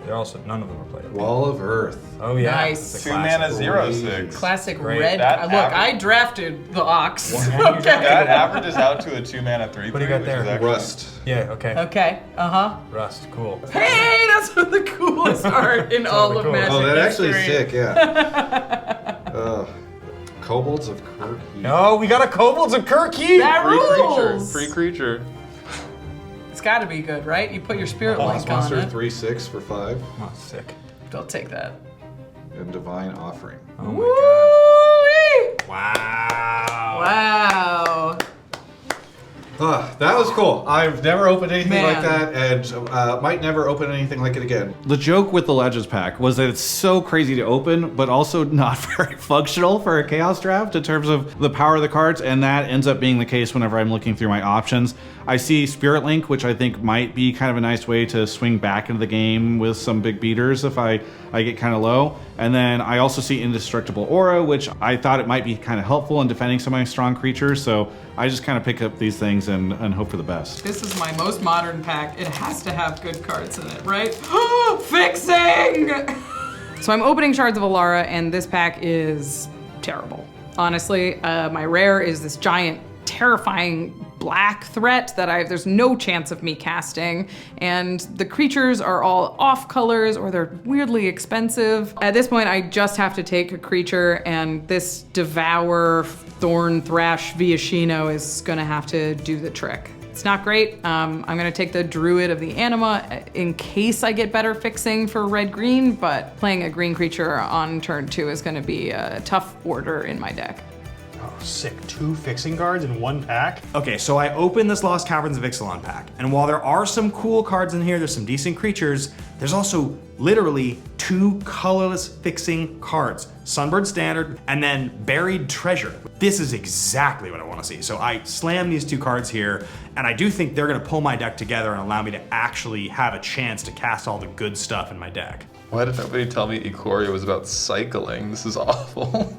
Speaker 5: They're also none of them are played.
Speaker 2: Wall of Earth.
Speaker 5: Oh yeah.
Speaker 4: Nice.
Speaker 5: It's a
Speaker 6: 2
Speaker 5: classic.
Speaker 6: mana 0/6.
Speaker 4: Classic
Speaker 5: Great.
Speaker 4: red.
Speaker 6: That
Speaker 4: Look,
Speaker 6: average-
Speaker 4: I drafted the Ox.
Speaker 5: What hand you
Speaker 4: Okay.
Speaker 6: That averages out to a 2 mana 3/3.
Speaker 5: What do you got
Speaker 6: which
Speaker 5: there?
Speaker 6: is actually-
Speaker 2: Rust.
Speaker 5: Yeah. Okay.
Speaker 4: Okay. Uh-huh.
Speaker 5: Rust. Cool.
Speaker 4: Hey, that's one of the coolest art in all of
Speaker 5: cool.
Speaker 4: Magic.
Speaker 2: Oh, that actually is
Speaker 4: history.
Speaker 2: sick, yeah. Kobolds of Kirk.
Speaker 5: No, we got a Kobolds of Kirky.
Speaker 4: That
Speaker 6: Free creature.
Speaker 4: rules.
Speaker 6: Free creature.
Speaker 4: It's got to be good, right? You put your Spirit
Speaker 2: Boss
Speaker 4: Link on
Speaker 2: Monster
Speaker 4: it.
Speaker 2: 3/6 for 5.
Speaker 5: Oh, sick.
Speaker 4: I'll take that.
Speaker 2: And Divine Offering.
Speaker 5: Oh my
Speaker 4: Woo-wee!
Speaker 5: god. Wow.
Speaker 4: Wow.
Speaker 2: Ah, That was cool. I've never opened anything
Speaker 4: Man.
Speaker 2: like that, and might never open anything like it again. The joke with the Legends pack was that it's so crazy to open, but also not very functional for a Chaos Draft in terms of the power of the cards, and that ends up being the case whenever I'm looking through my options. I see Spirit Link, which I think might be kind of a nice way to swing back into the game with some big beaters if I get kind of low. And then I also see Indestructible Aura, which I thought it might be kind of helpful in defending some of my strong creatures, so I just kind of pick up these things and hope for the best.
Speaker 4: This is my most modern pack. It has to have good cards in it, right? Fixing! So I'm opening Shards of Alara, and this pack is terrible. Honestly, my rare is this giant, terrifying black threat that there's no chance of me casting, and the creatures are all off colors or they're weirdly expensive. At this point, I just have to take a creature, and this Devour Thorn Thrash Viashino is gonna have to do the trick. It's not great. I'm gonna take the Druid of the Anima in case I get better fixing for red-green, but playing a green creature on turn 2 is gonna be a tough order in my deck.
Speaker 5: Oh, sick. 2 fixing cards in 1 pack?
Speaker 1: Okay, so I opened this Lost Caverns of Ixalan pack, and while there are some cool cards in here, there's some decent creatures, there's also literally 2 colorless fixing cards. Sunbird Standard, and then Buried Treasure. This is exactly what I want to see. So I slam these 2 cards here, and I do think they're gonna pull my deck together and allow me to actually have a chance to cast all the good stuff in my deck.
Speaker 6: Why did nobody tell me Ikoria was about cycling? This is awful.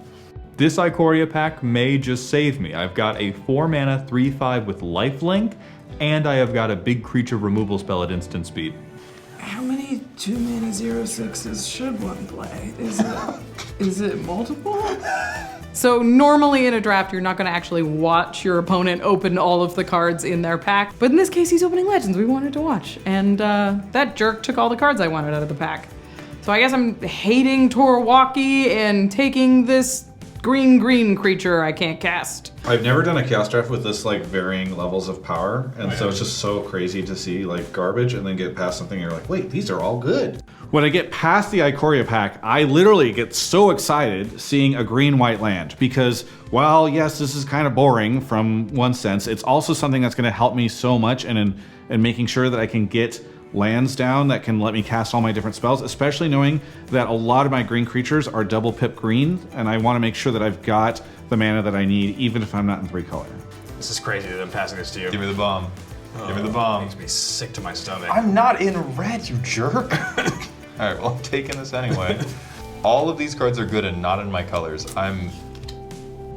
Speaker 3: This Ikoria pack may just save me. I've got a 4 mana 3/5 with lifelink, and I have got a big creature removal spell at instant speed.
Speaker 4: How many 2 mana 0/6s should one play? Is it multiple? So normally in a draft, you're not gonna actually watch your opponent open all of the cards in their pack. But in this case, he's opening Legends we wanted to watch. And that jerk took all the cards I wanted out of the pack. So I guess I'm hating Torwaki and taking this green creature I can't cast.
Speaker 2: I've never done a Chaos Draft with this like varying levels of power, and so it's just so crazy to see like garbage and then get past something and you're like, wait, these are all good. When I get past the Ikoria pack, I literally get so excited seeing a green-white land because while yes, this is kind of boring from one sense, it's also something that's gonna help me so much in making sure that I can get lands down that can let me cast all my different spells, especially knowing that a lot of my green creatures are double pip green, and I want to make sure that I've got the mana that I need, even if I'm not in 3 color.
Speaker 5: This is crazy that I'm passing this to you.
Speaker 6: Give me the bomb. Give me the bomb.
Speaker 5: Makes me sick to my stomach.
Speaker 6: I'm not in red, you jerk. All right, well, I'm taking this anyway. All of these cards are good and not in my colors.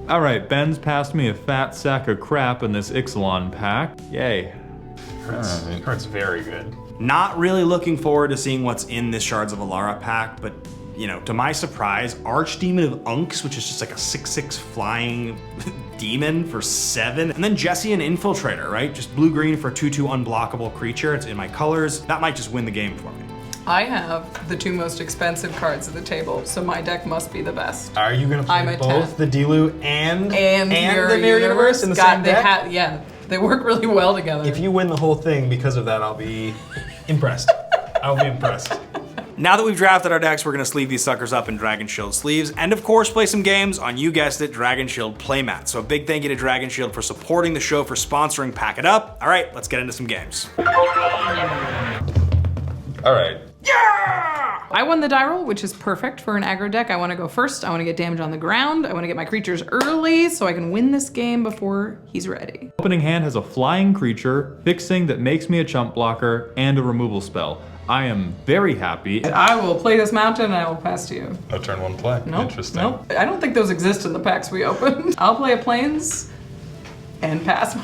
Speaker 3: All right, Ben's passed me a fat sack of crap in this Ixalan pack. Yay.
Speaker 5: This card's very good.
Speaker 1: Not really looking forward to seeing what's in this Shards of Alara pack, but you know, to my surprise, Archdemon of Unks, which is just like a 6/6 flying demon for 7. And then Jesse an Infiltrator, right? Just blue-green for a 2/2 unblockable creature. It's in my colors. That might just win the game for me.
Speaker 4: I have the 2 most expensive cards at the table, so my deck must be the best.
Speaker 5: Are you gonna
Speaker 4: I'm
Speaker 5: play
Speaker 4: a
Speaker 5: both
Speaker 4: 10.
Speaker 5: the Dilu and
Speaker 4: And
Speaker 5: the Mirror Universe in the same deck?
Speaker 4: Yeah, they work really well together.
Speaker 5: If you win the whole thing because of that, I'll be impressed. I'll be impressed.
Speaker 1: Now that we've drafted our decks, we're gonna sleeve these suckers up in Dragonshield sleeves, and of course play some games on, you guessed it, Dragonshield playmats. So a big thank you to Dragonshield for supporting the show, for sponsoring Pack It Up. All right, let's get into some games.
Speaker 6: All right.
Speaker 4: I won the die roll, which is perfect for an aggro deck. I want to go first. I want to get damage on the ground. I want to get my creatures early so I can win this game before he's ready.
Speaker 3: Opening hand has a flying creature, fixing that makes me a chump blocker, and a removal spell. I am very happy.
Speaker 4: I will play this mountain and I will pass to you.
Speaker 6: A turn 1 play.
Speaker 4: Nope,
Speaker 6: Interesting.
Speaker 4: nope. I don't think those exist in the packs we opened. I'll play a plains and pass.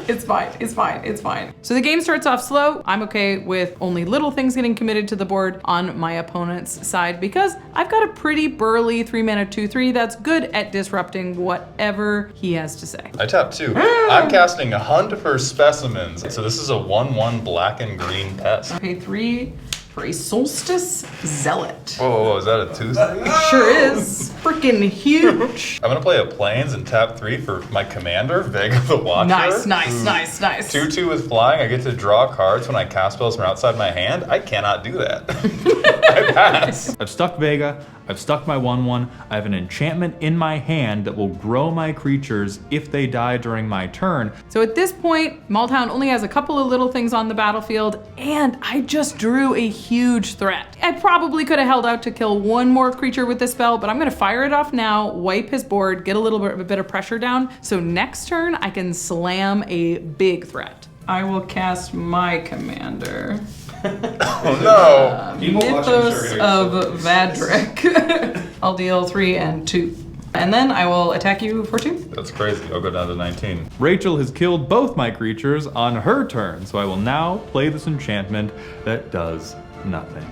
Speaker 4: It's fine, it's fine, it's fine. So the game starts off slow. I'm okay with only little things getting committed to the board on my opponent's side because I've got a pretty burly 3 mana 2/3 that's good at disrupting whatever he has to say.
Speaker 6: I tap 2. I'm casting a Hunt for Specimens. So this is a 1/1 black and green pest.
Speaker 4: I pay 3 for a Solstice Zealot.
Speaker 6: Whoa, is that a 2/3?
Speaker 4: Sure is. Freaking huge.
Speaker 6: I'm gonna play a Plains and tap 3 for my commander, Vega the Watcher.
Speaker 4: Nice, nice, nice, nice.
Speaker 6: 2/2 with flying. I get to draw cards when I cast spells from outside my hand. I cannot do that. I pass.
Speaker 3: I've stuck Vega. I've stuck my 1/1. I have an enchantment in my hand that will grow my creatures if they die during my turn.
Speaker 4: So at this point, Maldhound only has a couple of little things on the battlefield, and I just drew a huge threat. I probably could have held out to kill one more creature with this spell, but I'm gonna fire it off now, wipe his board, get a bit of pressure down, so next turn I can slam a big threat. I will cast my commander.
Speaker 6: Oh no!
Speaker 4: Mythos of Vadric. I'll deal 3 and 2. And then I will attack you for 2.
Speaker 6: That's crazy. I'll go down to 19.
Speaker 3: Rachel has killed both my creatures on her turn, so I will now play this enchantment that does nothing.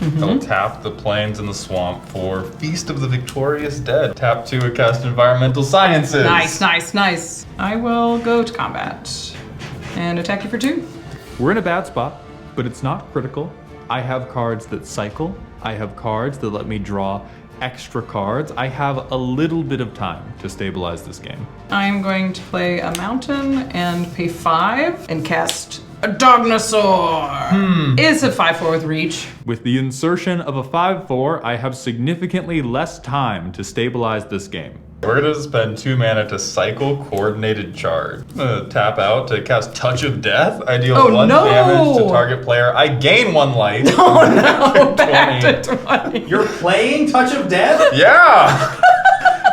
Speaker 6: I will tap the plains in the swamp for Feast of the Victorious Dead. Tap 2 and cast Environmental Sciences.
Speaker 4: Nice, nice, nice. I will go to combat and attack you for 2.
Speaker 3: We're in a bad spot, but it's not critical. I have cards that cycle. I have cards that let me draw extra cards. I have a little bit of time to stabilize this game.
Speaker 4: I'm going to play a mountain and pay 5 and cast a Dognosaur. It's a 5/4 with reach.
Speaker 3: With the insertion of a 5/4, I have significantly less time to stabilize this game.
Speaker 6: We're gonna spend 2 mana to cycle Coordinated Charge. I'm gonna tap out to cast Touch of Death. I deal 1 damage to target player. I gain 1 life.
Speaker 4: Oh no, back to 20.
Speaker 1: You're playing Touch of Death?
Speaker 6: Yeah!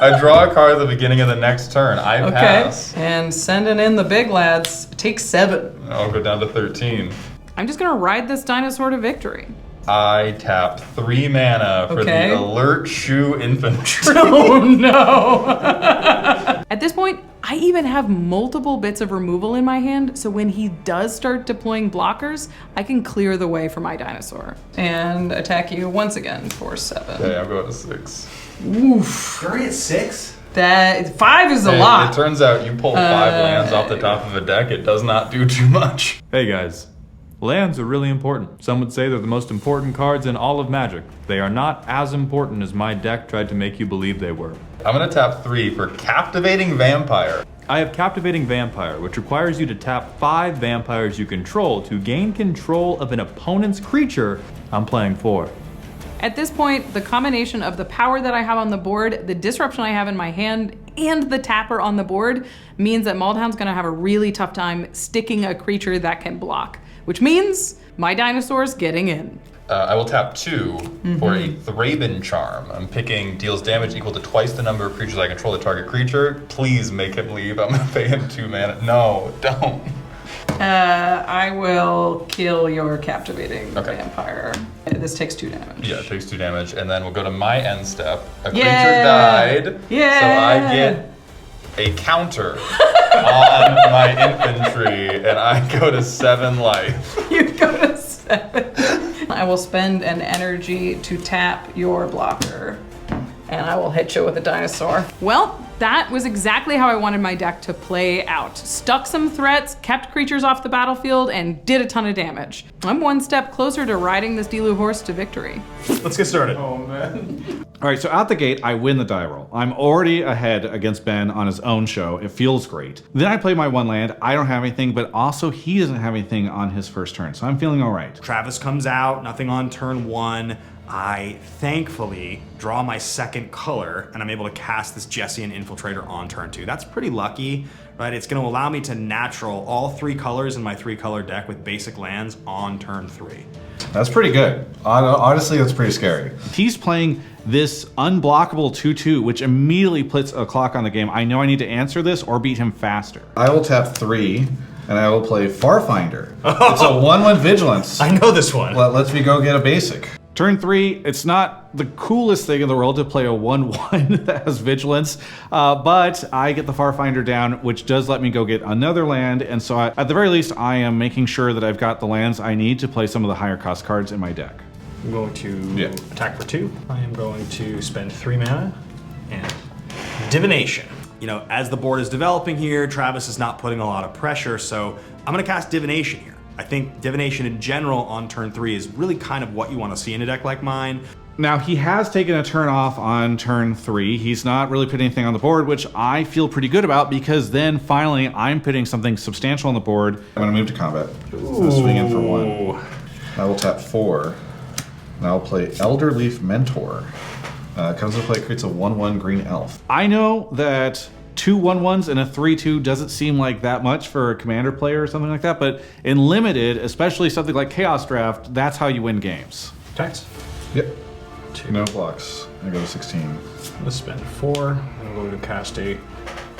Speaker 6: I draw a card at the beginning of the next turn. I pass.
Speaker 4: And sending in the big lads. Take 7.
Speaker 6: I'll go down to 13.
Speaker 4: I'm just gonna ride this dinosaur to victory.
Speaker 6: I tap 3 mana for the Alert Shoe Infantry.
Speaker 4: Oh no! At this point, I even have multiple bits of removal in my hand, so when he does start deploying blockers, I can clear the way for my dinosaur. And attack you once again for 7.
Speaker 6: Okay, I'll go to 6.
Speaker 4: Oof.
Speaker 1: You're already at 6?
Speaker 4: That 5 is a lot.
Speaker 6: It turns out you pull 5 lands off the top of a deck. It does not do too much.
Speaker 3: Hey guys, lands are really important. Some would say they're the most important cards in all of Magic. They are not as important as my deck tried to make you believe they were.
Speaker 6: I'm gonna tap 3 for Captivating Vampire.
Speaker 3: I have Captivating Vampire, which requires you to tap 5 vampires you control to gain control of an opponent's creature. I'm playing 4.
Speaker 4: At this point, the combination of the power that I have on the board, the disruption I have in my hand, and the tapper on the board means that Maldhound's gonna have a really tough time sticking a creature that can block, which means my dinosaur's getting in.
Speaker 6: I will tap 2 for a Thraben Charm. I'm picking deals damage equal to twice the number of creatures I control the target creature. Please make him leave. I'm gonna pay him 2 mana. No, don't.
Speaker 4: I will kill your Captivating Vampire. This takes 2 damage.
Speaker 6: Yeah, it takes 2 damage, and then we'll go to my end step. A creature died, so I get a counter on my infantry, and I go to 7 life.
Speaker 4: You go to 7. I will spend an energy to tap your blocker, and I will hit you with a dinosaur. Well, that was exactly how I wanted my deck to play out. Stuck some threats, kept creatures off the battlefield, and did a ton of damage. I'm 1 step closer to riding this Delu horse to victory.
Speaker 1: Let's get started.
Speaker 2: All right, so out the gate, I win the die roll. I'm already ahead against Ben on his own show. It feels great. Then I play my 1 land. I don't have anything, but also he doesn't have anything on his first turn, so I'm feeling all right.
Speaker 1: Travis comes out, nothing on turn 1. I thankfully draw my second color, and I'm able to cast this Jessian Infiltrator on turn 2. That's pretty lucky, right? It's going to allow me to natural all 3 colors in my 3-color deck with basic lands on turn 3.
Speaker 2: That's pretty good. Honestly, that's pretty scary. He's playing this unblockable 2/2, which immediately puts a clock on the game. I know I need to answer this or beat him faster. I will tap 3, and I will play Farfinder. It's a 1/1 Vigilance.
Speaker 1: I know this one.
Speaker 2: Let's me go get a basic. Turn 3, it's not the coolest thing in the world to play a 1/1 that has Vigilance, but I get the Farfinder down, which does let me go get another land, and so at the very least, I am making sure that I've got the lands I need to play some of the higher cost cards in my deck.
Speaker 1: I'm going to attack for 2. I am going to spend 3 mana and Divination. You know, as the board is developing here, Travis is not putting a lot of pressure, so I'm going to cast Divination here. I think Divination in general on turn 3 is really kind of what you want to see in a deck like mine.
Speaker 2: Now, he has taken a turn off on turn 3. He's not really put anything on the board, which I feel pretty good about because then finally I'm putting something substantial on the board. I'm going to move to combat. I'm going to swing in for 1. I will tap 4. And I'll play Elderleaf Mentor.
Speaker 8: Comes into play, creates a 1/1 green elf.
Speaker 2: I know that 2 1/1s and a 3/2 doesn't seem like that much for a commander player or something like that, but in limited, especially something like Chaos Draft, that's how you win games.
Speaker 5: Tax.
Speaker 8: Yep. No blocks. I go to 16.
Speaker 5: I'm gonna spend 4. I'm going to cast a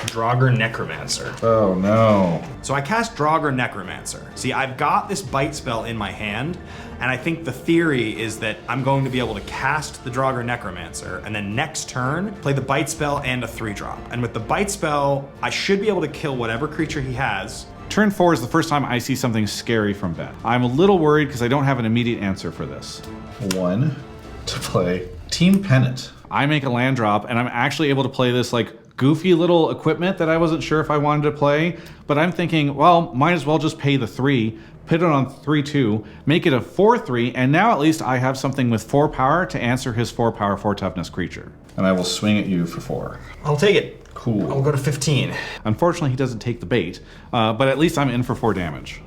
Speaker 5: Draugr Necromancer.
Speaker 8: Oh no.
Speaker 1: So I cast Draugr Necromancer. See, I've got this bite spell in my hand, and I think the theory is that I'm going to be able to cast the Draugr Necromancer, and then next turn, play the bite spell and a 3-drop. And with the bite spell, I should be able to kill whatever creature he has.
Speaker 2: Turn 4 is the first time I see something scary from Ben. I'm a little worried because I don't have an immediate answer for this.
Speaker 8: 1 to play Team Pennant.
Speaker 2: I make a land drop, and I'm actually able to play this like goofy little equipment that I wasn't sure if I wanted to play, but I'm thinking, well, might as well just pay the 3, put it on 3/2, make it a 4/3, and now at least I have something with 4 power to answer his 4 power, 4 toughness creature.
Speaker 8: And I will swing at you for 4.
Speaker 5: I'll take it.
Speaker 8: Cool.
Speaker 5: I'll go to 15.
Speaker 2: Unfortunately, he doesn't take the bait, but at least I'm in for 4 damage.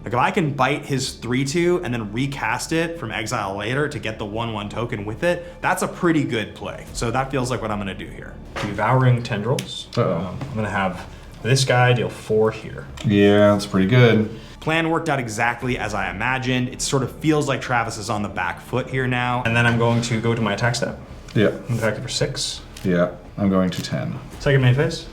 Speaker 1: Like if I can bite his 3/2 and then recast it from exile later to get the 1/1 token with it, that's a pretty good play. So that feels like what I'm gonna do here. Devouring Tendrils.
Speaker 8: Uh-oh.
Speaker 1: I'm gonna have this guy deal 4 here.
Speaker 8: Yeah, that's pretty good.
Speaker 1: Plan worked out exactly as I imagined. It sort of feels like Travis is on the back foot here now. And then I'm going to go to my attack step.
Speaker 8: Yeah.
Speaker 1: I'm attack for 6.
Speaker 8: Yeah. I'm going to 10.
Speaker 1: Second main phase.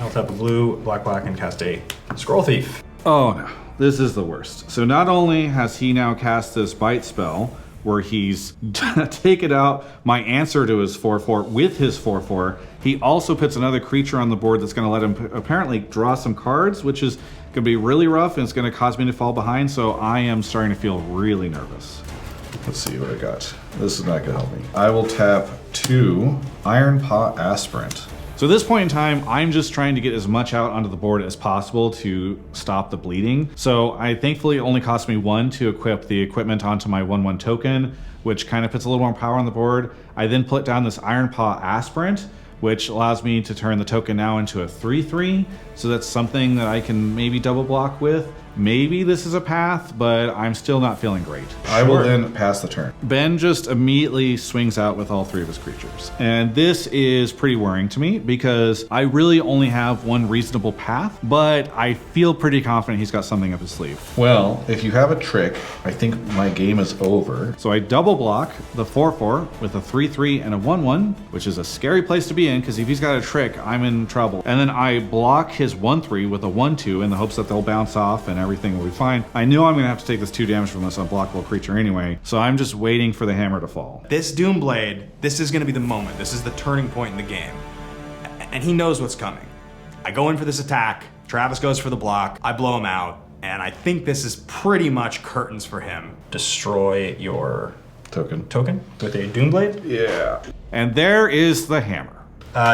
Speaker 1: I'll tap a blue, black, and cast a Scroll Thief.
Speaker 2: Oh no, this is the worst. So not only has he now cast this bite spell, where he's taken out my answer to his 4/4 with his 4/4, he also puts another creature on the board that's going to let him apparently draw some cards, which is going to be really rough, and it's going to cause me to fall behind, so I am starting to feel really nervous.
Speaker 8: Let's see what I got. This is not going to help me. I will tap 2 Iron Paw Aspirant.
Speaker 2: So at this point in time, I'm just trying to get as much out onto the board as possible to stop the bleeding. So I thankfully it only cost me 1 to equip the equipment onto my 1/1 token, which kind of puts a little more power on the board. I then put down this Iron Paw Aspirant, which allows me to turn the token now into a 3/3. So that's something that I can maybe double block with. Maybe this is a path, but I'm still not feeling great.
Speaker 8: I will then pass the turn.
Speaker 2: Ben just immediately swings out with all 3 of his creatures. And this is pretty worrying to me because I really only have 1 reasonable path, but I feel pretty confident he's got something up his sleeve.
Speaker 8: Well, if you have a trick, I think my game is over.
Speaker 2: So I double block the 4/4 with a 3/3 and a 1/1, which is a scary place to be in because if he's got a trick, I'm in trouble. And then I block his 1/3 with a 1/2 in the hopes that they'll bounce off and everything will be fine. I know I'm going to have to take this 2 damage from this unblockable creature anyway, so I'm just waiting for the hammer to fall.
Speaker 1: This Doomblade, this is gonna be the moment. This is the turning point in the game. And he knows what's coming. I go in for this attack, Travis goes for the block, I blow him out, and I think this is pretty much curtains for him. Destroy your
Speaker 8: Token.
Speaker 1: with a Doomblade.
Speaker 8: Yeah.
Speaker 2: And there is the hammer.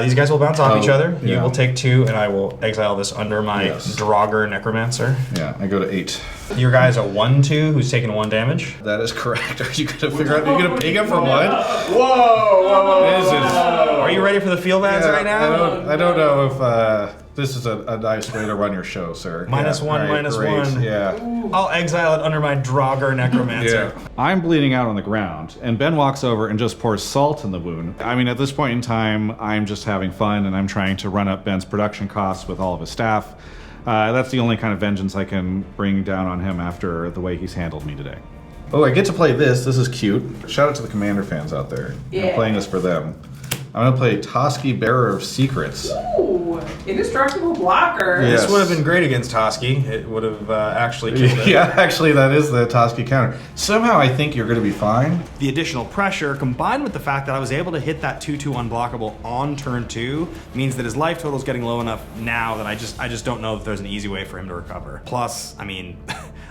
Speaker 1: These guys will bounce off each other. You
Speaker 8: yeah.
Speaker 1: will take 2, and I will exile this under my Draugr Necromancer.
Speaker 8: Yeah, I go to 8.
Speaker 1: Your guy's a 1/2 who's taking 1 damage.
Speaker 8: That is correct. Are you going to figure out, are you going to ping him for 1?
Speaker 1: Are you ready for the field ads right now?
Speaker 8: I don't know if this is a nice way to run your show, sir.
Speaker 1: -1,
Speaker 8: all right, great.
Speaker 1: -1.
Speaker 8: Yeah.
Speaker 1: I'll exile it under my Draugr Necromancer.
Speaker 8: Yeah.
Speaker 2: I'm bleeding out on the ground, and Ben walks over and just pours salt in the wound. I mean, at this point in time, I'm just having fun, and I'm trying to run up Ben's production costs with all of his staff. That's the only kind of vengeance I can bring down on him after the way he's handled me today.
Speaker 8: Oh, I get to play this. This is cute. Shout out to the Commander fans out there.
Speaker 4: Yeah.
Speaker 8: I'm playing this for them. I'm going to play Toski, Bearer of Secrets.
Speaker 4: Ooh, indestructible blocker.
Speaker 8: Yeah.
Speaker 1: This would have been great against Toski. It would have actually killed it.
Speaker 8: Yeah, actually, that is the Toski counter. Somehow I think you're going to be fine.
Speaker 1: The additional pressure, combined with the fact that I was able to hit that 2/2 unblockable on turn 2, means that his life total is getting low enough now that I just don't know if there's an easy way for him to recover. Plus, I mean,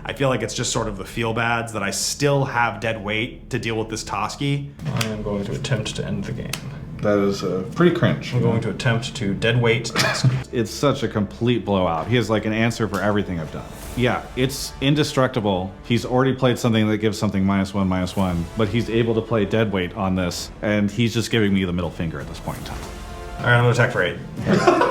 Speaker 1: I feel like it's just sort of the feel bads that I still have dead weight to deal with this Toski. I am going to attempt to end the game.
Speaker 8: That is pretty cringe.
Speaker 1: I'm going to attempt to dead weight Toski.
Speaker 2: It's such a complete blowout. He has like an answer for everything I've done. Yeah, it's indestructible. He's already played something that gives something -1/-1, but he's able to play dead weight on this, and he's just giving me the middle finger at this point in time.
Speaker 1: All right, I'm going to attack for 8.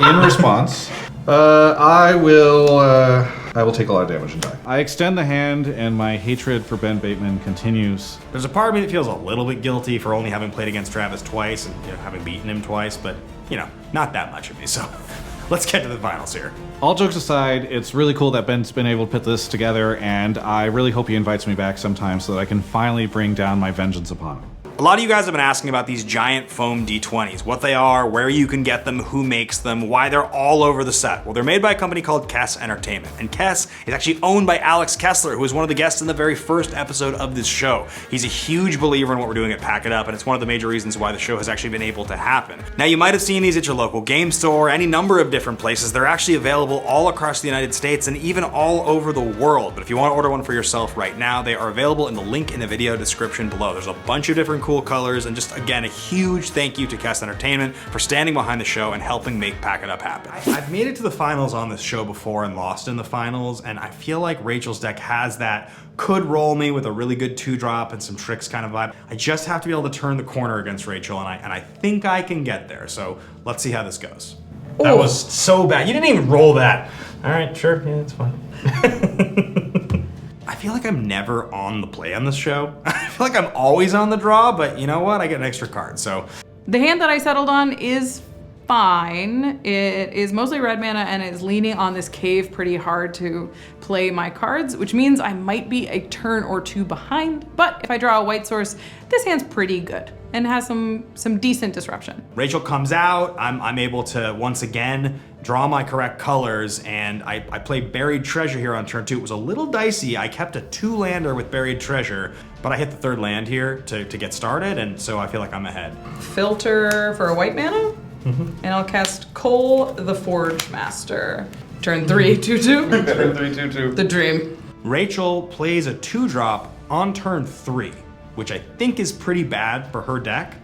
Speaker 8: In response, I will I will take a lot of damage and die.
Speaker 2: I extend the hand, and my hatred for Ben Bateman continues.
Speaker 1: There's a part of me that feels a little bit guilty for only having played against Travis twice and having beaten him twice, but not that much of me. So let's get to the finals here.
Speaker 2: All jokes aside, it's really cool that Ben's been able to put this together, and I really hope he invites me back sometime so that I can finally bring down my vengeance upon him.
Speaker 1: A lot of you guys have been asking about these giant foam D20s, what they are, where you can get them, who makes them, why they're all over the set. Well, they're made by a company called Kess Entertainment, and Kess is actually owned by Alex Kessler, who was one of the guests in the very first episode of this show. He's a huge believer in what we're doing at Pack It Up, and it's one of the major reasons why the show has actually been able to happen. Now, you might have seen these at your local game store, any number of different places. They're actually available all across the United States and even all over the world. But if you want to order one for yourself right now, they are available in the link in the video description below. There's a bunch of different cool colors, and just again, a huge thank you to Kess Entertainment for standing behind the show and helping make Pack It Up happen. I've made it to the finals on this show before and lost in the finals, and I feel like Rachel's deck has that could roll me with a really good 2-drop and some tricks kind of vibe. I just have to be able to turn the corner against Rachel, and I think I can get there. So let's see how this goes. That was so bad. You didn't even roll that. All right, sure, yeah, it's fine. I feel like I'm never on the play on this show. I feel like I'm always on the draw, but you know what? I get an extra card, so.
Speaker 4: The hand that I settled on is fine. It is mostly red mana and is leaning on this cave pretty hard to play my cards, which means I might be a turn or two behind. But if I draw a white source, this hand's pretty good and has some decent disruption.
Speaker 1: Rachel comes out, I'm able to once again draw my correct colors, and I play Buried Treasure here on turn 2. It was a little dicey. I kept a 2-lander with Buried Treasure, but I hit the 3rd land here to get started, and so I feel like I'm ahead.
Speaker 4: Filter for a white mana, and I'll cast Cole the Forge Master. Turn 3, 2/2.
Speaker 8: Turn 3, 2/2.
Speaker 4: The dream.
Speaker 1: Rachel plays a 2-drop on turn 3, which I think is pretty bad for her deck.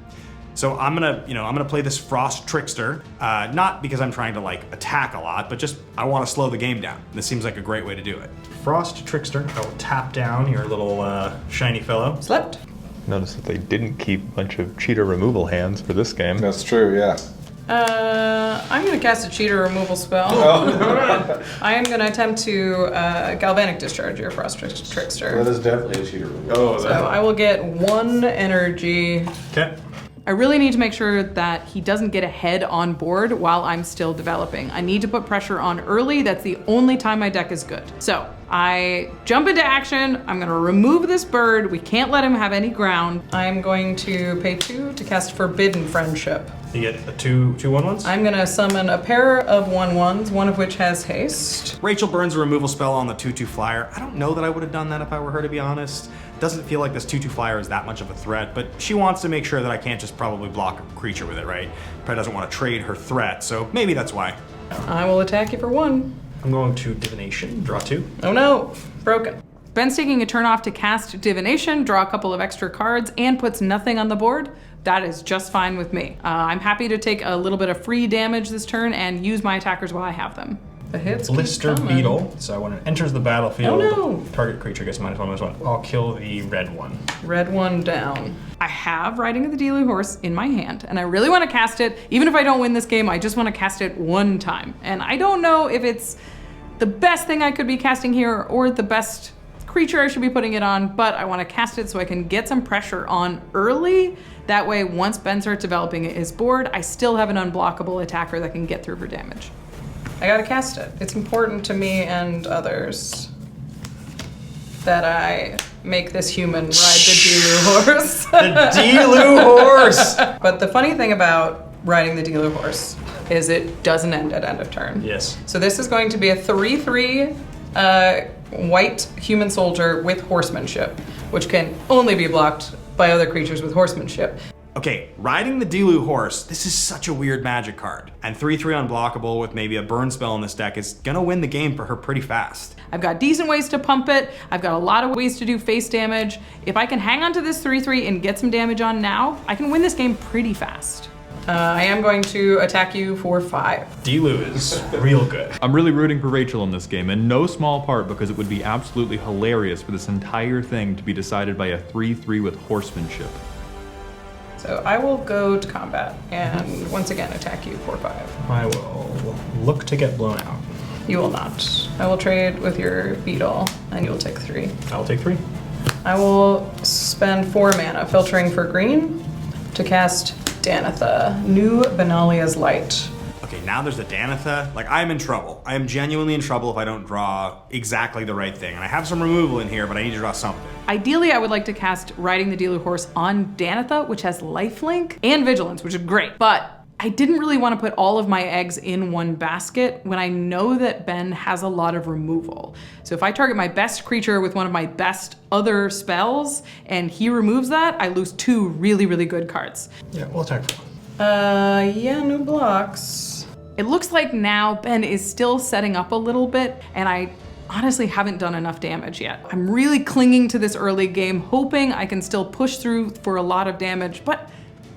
Speaker 1: So I'm gonna play this Frost Trickster, not because I'm trying to attack a lot, but just I want to slow the game down. This seems like a great way to do it. Frost Trickster, I will tap down your little shiny fellow.
Speaker 4: Slept.
Speaker 6: Notice that they didn't keep a bunch of cheater removal hands for this game.
Speaker 8: That's true, yeah.
Speaker 4: I'm gonna cast a cheater removal spell. I am gonna attempt to Galvanic Discharge your Frost Trickster.
Speaker 8: That is definitely a cheater removal.
Speaker 4: So I will get 1 energy.
Speaker 1: Okay.
Speaker 4: I really need to make sure that he doesn't get ahead on board while I'm still developing. I need to put pressure on early. That's the only time my deck is good. So I jump into action. I'm gonna remove this bird. We can't let him have any ground. I'm going to pay 2 to cast Forbidden Friendship.
Speaker 1: You get the two 1/1s?
Speaker 4: I'm gonna summon a pair of 1/1s, one of which has haste.
Speaker 1: Rachel burns a removal spell on the 2/2 flyer. I don't know that I would have done that if I were her, to be honest. Doesn't feel like this 2/2 flyer is that much of a threat, but she wants to make sure that I can't just probably block a creature with it, right? Probably doesn't want to trade her threat, so maybe that's why.
Speaker 4: I will attack you for 1.
Speaker 1: I'm going to Divination, draw 2.
Speaker 4: Oh no, broken. Ben's taking a turn off to cast Divination, draw a couple of extra cards, and puts nothing on the board. That is just fine with me. I'm happy to take a little bit of free damage this turn and use my attackers while I have them. The hits keep
Speaker 1: Blister
Speaker 4: coming.
Speaker 1: Beetle. So when it enters the battlefield,
Speaker 4: Oh, no.
Speaker 1: target creature gets -1/-1. I'll kill the red one.
Speaker 4: Red one down. I have Riding of the Dealing Horse in my hand, and I really want to cast it. Even if I don't win this game, I just want to cast it 1 time. And I don't know if it's the best thing I could be casting here or the best creature I should be putting it on, but I want to cast it so I can get some pressure on early. That way, once Ben starts developing his board, I still have an unblockable attacker that can get through for damage. I gotta cast it. It's important to me and others that I make this human ride the Delu horse.
Speaker 1: The Delu horse!
Speaker 4: But the funny thing about riding the Delu horse is it doesn't end at end of turn.
Speaker 1: Yes.
Speaker 4: So this is going to be a 3/3 white human soldier with horsemanship, which can only be blocked by other creatures with horsemanship.
Speaker 1: Okay, riding the Delu horse, this is such a weird magic card. And 3/3 unblockable with maybe a burn spell in this deck is gonna win the game for her pretty fast.
Speaker 4: I've got decent ways to pump it. I've got a lot of ways to do face damage. If I can hang on to this 3/3 and get some damage on now, I can win this game pretty fast. I am going to attack you for 5.
Speaker 1: Delu is real good.
Speaker 3: I'm really rooting for Rachel in this game, in no small part because it would be absolutely hilarious for this entire thing to be decided by a 3/3 with horsemanship.
Speaker 4: So I will go to combat and once again attack you for 5.
Speaker 1: I will look to get blown out.
Speaker 4: You will not. I will trade with your beetle, and you will take 3.
Speaker 5: I'll take 3.
Speaker 4: I will spend 4 mana, filtering for green, to cast Danitha, New Benalia's Light.
Speaker 1: Okay, now there's a Danitha. Like, I'm in trouble. I am genuinely in trouble if I don't draw exactly the right thing. And I have some removal in here, but I need to draw something.
Speaker 4: Ideally, I would like to cast Riding the Dealer Horse on Danitha, which has lifelink and vigilance, which is great. But I didn't really want to put all of my eggs in one basket when I know that Ben has a lot of removal. So if I target my best creature with one of my best other spells and he removes that, I lose 2 really, really good cards.
Speaker 5: Yeah, we'll attack for 1.
Speaker 4: Yeah, new blocks. It looks like now Ben is still setting up a little bit, and I honestly haven't done enough damage yet. I'm really clinging to this early game, hoping I can still push through for a lot of damage, but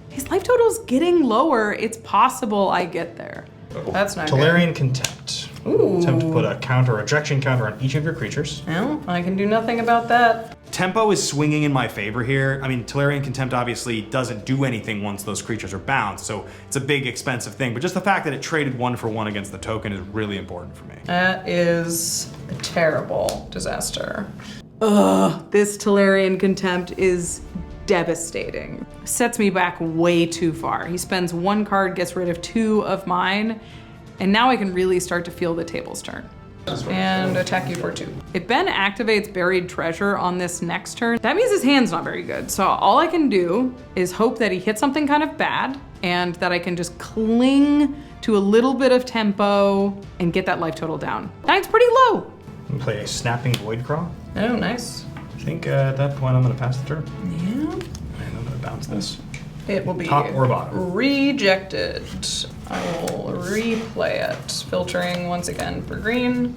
Speaker 4: his life total's getting lower. It's possible I get there. That's not
Speaker 5: Tolarian Contempt.
Speaker 4: Ooh.
Speaker 5: Attempt to put a counter, rejection counter on each of your creatures.
Speaker 4: Well, I can do nothing about that.
Speaker 1: Tempo is swinging in my favor here. I mean, Tolarian Contempt obviously doesn't do anything once those creatures are bound, so it's a big, expensive thing. But just the fact that it traded 1 for 1 against the token is really important for me.
Speaker 4: That is a terrible disaster. Ugh, this Tolarian Contempt is devastating. Sets me back way too far. He spends 1 card, gets rid of 2 of mine, and now I can really start to feel the tables turn. And attack you for 2. If Ben activates Buried Treasure on this next turn, that means his hand's not very good. So all I can do is hope that he hits something kind of bad and that I can just cling to a little bit of tempo and get that life total down. 9's pretty low.
Speaker 5: And play a Snapping Voidcraw.
Speaker 4: Oh, nice.
Speaker 5: I think at that point I'm going to pass the turn.
Speaker 4: Yeah.
Speaker 5: And I'm going to bounce this.
Speaker 4: It will be
Speaker 5: Top or bottom?
Speaker 4: rejected. I will replay it. Filtering once again for green.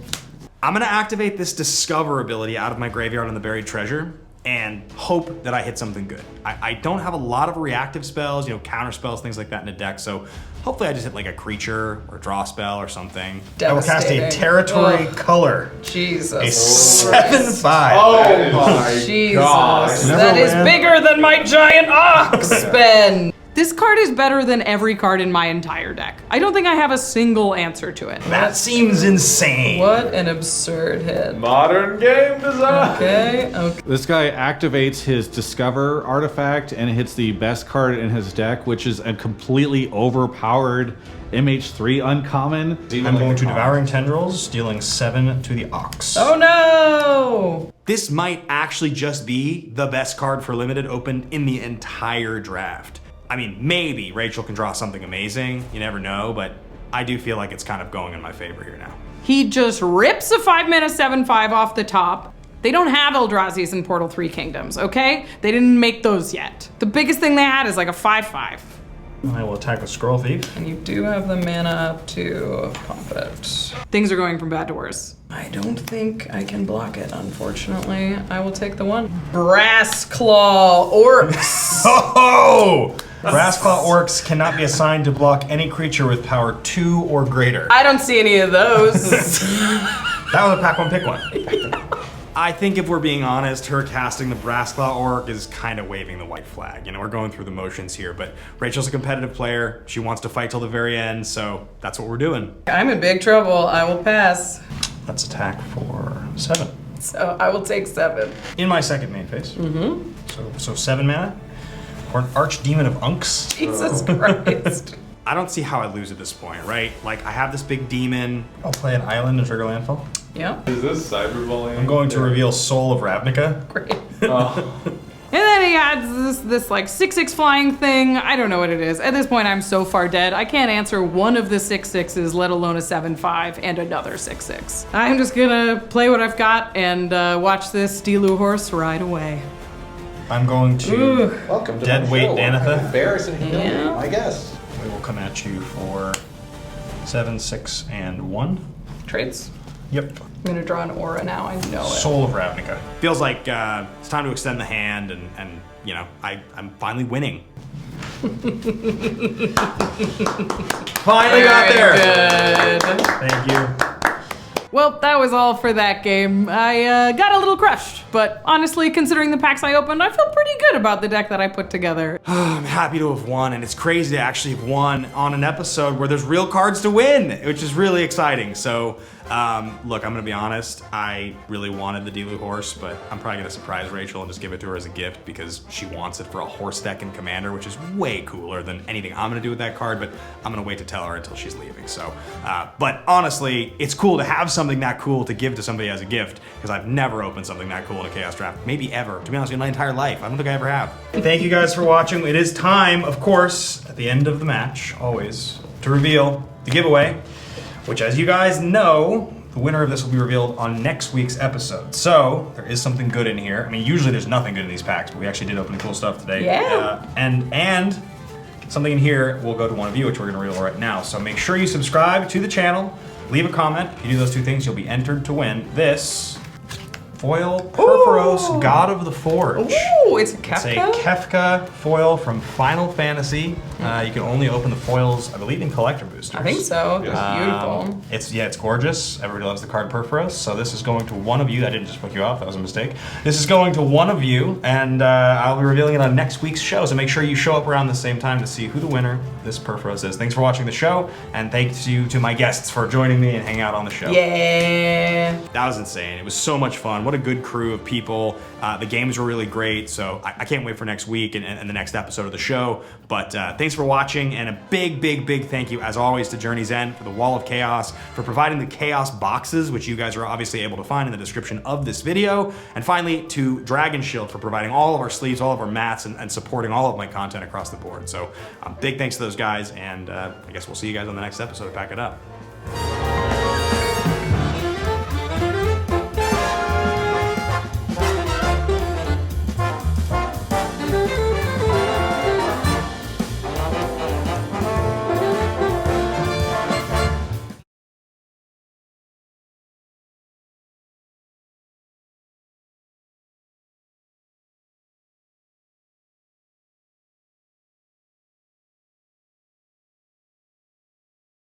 Speaker 1: I'm gonna activate this Discover ability out of my graveyard on the Buried Treasure and hope that I hit something good. I don't have a lot of reactive spells, you know, counter spells, things like that in a deck, so hopefully I just hit like a creature or a draw spell or something.
Speaker 5: I will cast a Territory Color.
Speaker 4: Jesus.
Speaker 5: A 7/5.
Speaker 2: Oh my
Speaker 4: Jesus.
Speaker 2: gosh.
Speaker 4: That is
Speaker 5: ran.
Speaker 4: bigger than my giant ox, Ben. This card is better than every card in my entire deck. I don't think I have a single answer to it.
Speaker 5: That seems insane.
Speaker 4: What an absurd hit.
Speaker 2: Modern game design.
Speaker 4: Okay.
Speaker 2: This guy activates his Discover artifact and hits the best card in his deck, which is a completely overpowered MH3 uncommon.
Speaker 5: I'm going to Devouring Tendrils, dealing 7 to the Ox.
Speaker 4: Oh no!
Speaker 1: This might actually just be the best card for limited opened in the entire draft. I mean, maybe Rachel can draw something amazing, you never know, but I do feel like it's kind of going in my favor here now.
Speaker 4: He just rips a 5-mana 7/5 off the top. They don't have Eldrazi's in Portal 3 Kingdoms, okay? They didn't make those yet. The biggest thing they had is like a 5/5.
Speaker 5: I will attack with Scroll Thief.
Speaker 4: And you do have the mana up to pump it. Things are going from bad to worse. I don't think I can block it, unfortunately. I will take the 1. Brass Claw Orcs.
Speaker 5: Oh! Brassclaw Orcs cannot be assigned to block any creature with power 2 or greater.
Speaker 4: I don't see any of those.
Speaker 5: That was a pack 1, pick 1.
Speaker 1: I think if we're being honest, her casting the Brassclaw Orc is kind of waving the white flag. You know, we're going through the motions here, but Rachel's a competitive player. She wants to fight till the very end, so that's what we're doing.
Speaker 4: I'm in big trouble. I will pass.
Speaker 5: Let's attack for 7.
Speaker 4: So I will take 7.
Speaker 5: In my second main phase. So 7 mana. Or an Archdemon of Unks.
Speaker 4: Jesus Christ.
Speaker 1: I don't see how I lose at this point, right? Like, I have this big demon.
Speaker 5: I'll play an island and trigger landfall.
Speaker 4: Yeah,
Speaker 2: Is this cyberbullying?
Speaker 5: I'm going to reveal Soul of Ravnica.
Speaker 4: great. And then he adds this like 6/6 flying thing. I don't know what it is. At this point, I'm so far dead. I can't answer one of the 6/6s, let alone a 7/5 and another 6/6. I'm just gonna play what I've got and watch this Dealu horse ride away.
Speaker 5: I'm going to
Speaker 8: Welcome to
Speaker 5: Dead
Speaker 8: my
Speaker 5: Weight
Speaker 8: show.
Speaker 5: Danitha.
Speaker 8: Embarrassing humility,
Speaker 4: Yeah.
Speaker 8: I guess.
Speaker 5: We will come at you for 7, 6, and 1.
Speaker 4: Trades.
Speaker 5: Yep.
Speaker 4: I'm gonna draw an aura now. I know it.
Speaker 5: Soul of Ravnica.
Speaker 1: Feels like it's time to extend the hand, and you know, I'm finally winning.
Speaker 5: Finally got there!
Speaker 4: Good.
Speaker 5: Thank you.
Speaker 4: Well, that was all for that game. I got a little crushed, but honestly, considering the packs I opened, I feel pretty good about the deck that I put together.
Speaker 1: I'm happy to have won, and it's crazy to actually have won on an episode where there's real cards to win, which is really exciting. So Look, I'm gonna be honest. I really wanted the Delu horse, but I'm probably gonna surprise Rachel and just give it to her as a gift because she wants it for a horse deck in Commander, which is way cooler than anything I'm gonna do with that card, but I'm gonna wait to tell her until she's leaving. So, but honestly, it's cool to have something that cool to give to somebody as a gift because I've never opened something that cool in a Chaos Draft. Maybe ever, to be honest, in my entire life. I don't think I ever have. Thank you guys for watching. It is time, of course, at the end of the match, always, to reveal the giveaway, which, as you guys know, the winner of this will be revealed on next week's episode. So there is something good in here. I mean, usually there's nothing good in these packs, but we actually did open the cool stuff today.
Speaker 4: Yeah.
Speaker 1: And something in here will go to one of you, which we're gonna reveal right now. So make sure you subscribe to the channel, leave a comment. If you do those two things, you'll be entered to win this foil Purphoros God of the Forge.
Speaker 4: Ooh, it's a
Speaker 1: It's a
Speaker 4: Kefka?
Speaker 1: Kefka foil from Final Fantasy. You can only open the foils, I believe, in collector boosters.
Speaker 4: I think so. It's beautiful.
Speaker 1: It's gorgeous. Everybody loves the card Purphoros. So this is going to one of you. I didn't just pick you off. That was a mistake. This is going to one of you, and I'll be revealing it on next week's show. So make sure you show up around the same time to see who the winner of this Purphoros is. Thanks for watching the show, and thanks you to my guests for joining me and hanging out on the show.
Speaker 4: Yeah.
Speaker 1: That was insane. It was so much fun. What a good crew of people. The games were really great, so I can't wait for next week and the next episode of the show. But thanks for watching, and a big, big, big thank you, as always, to Journey's End for the Wall of Chaos, for providing the Chaos boxes, which you guys are obviously able to find in the description of this video. And finally, to Dragonshield for providing all of our sleeves, all of our mats, and supporting all of my content across the board. So big thanks to those guys, and I guess we'll see you guys on the next episode of Pack It Up.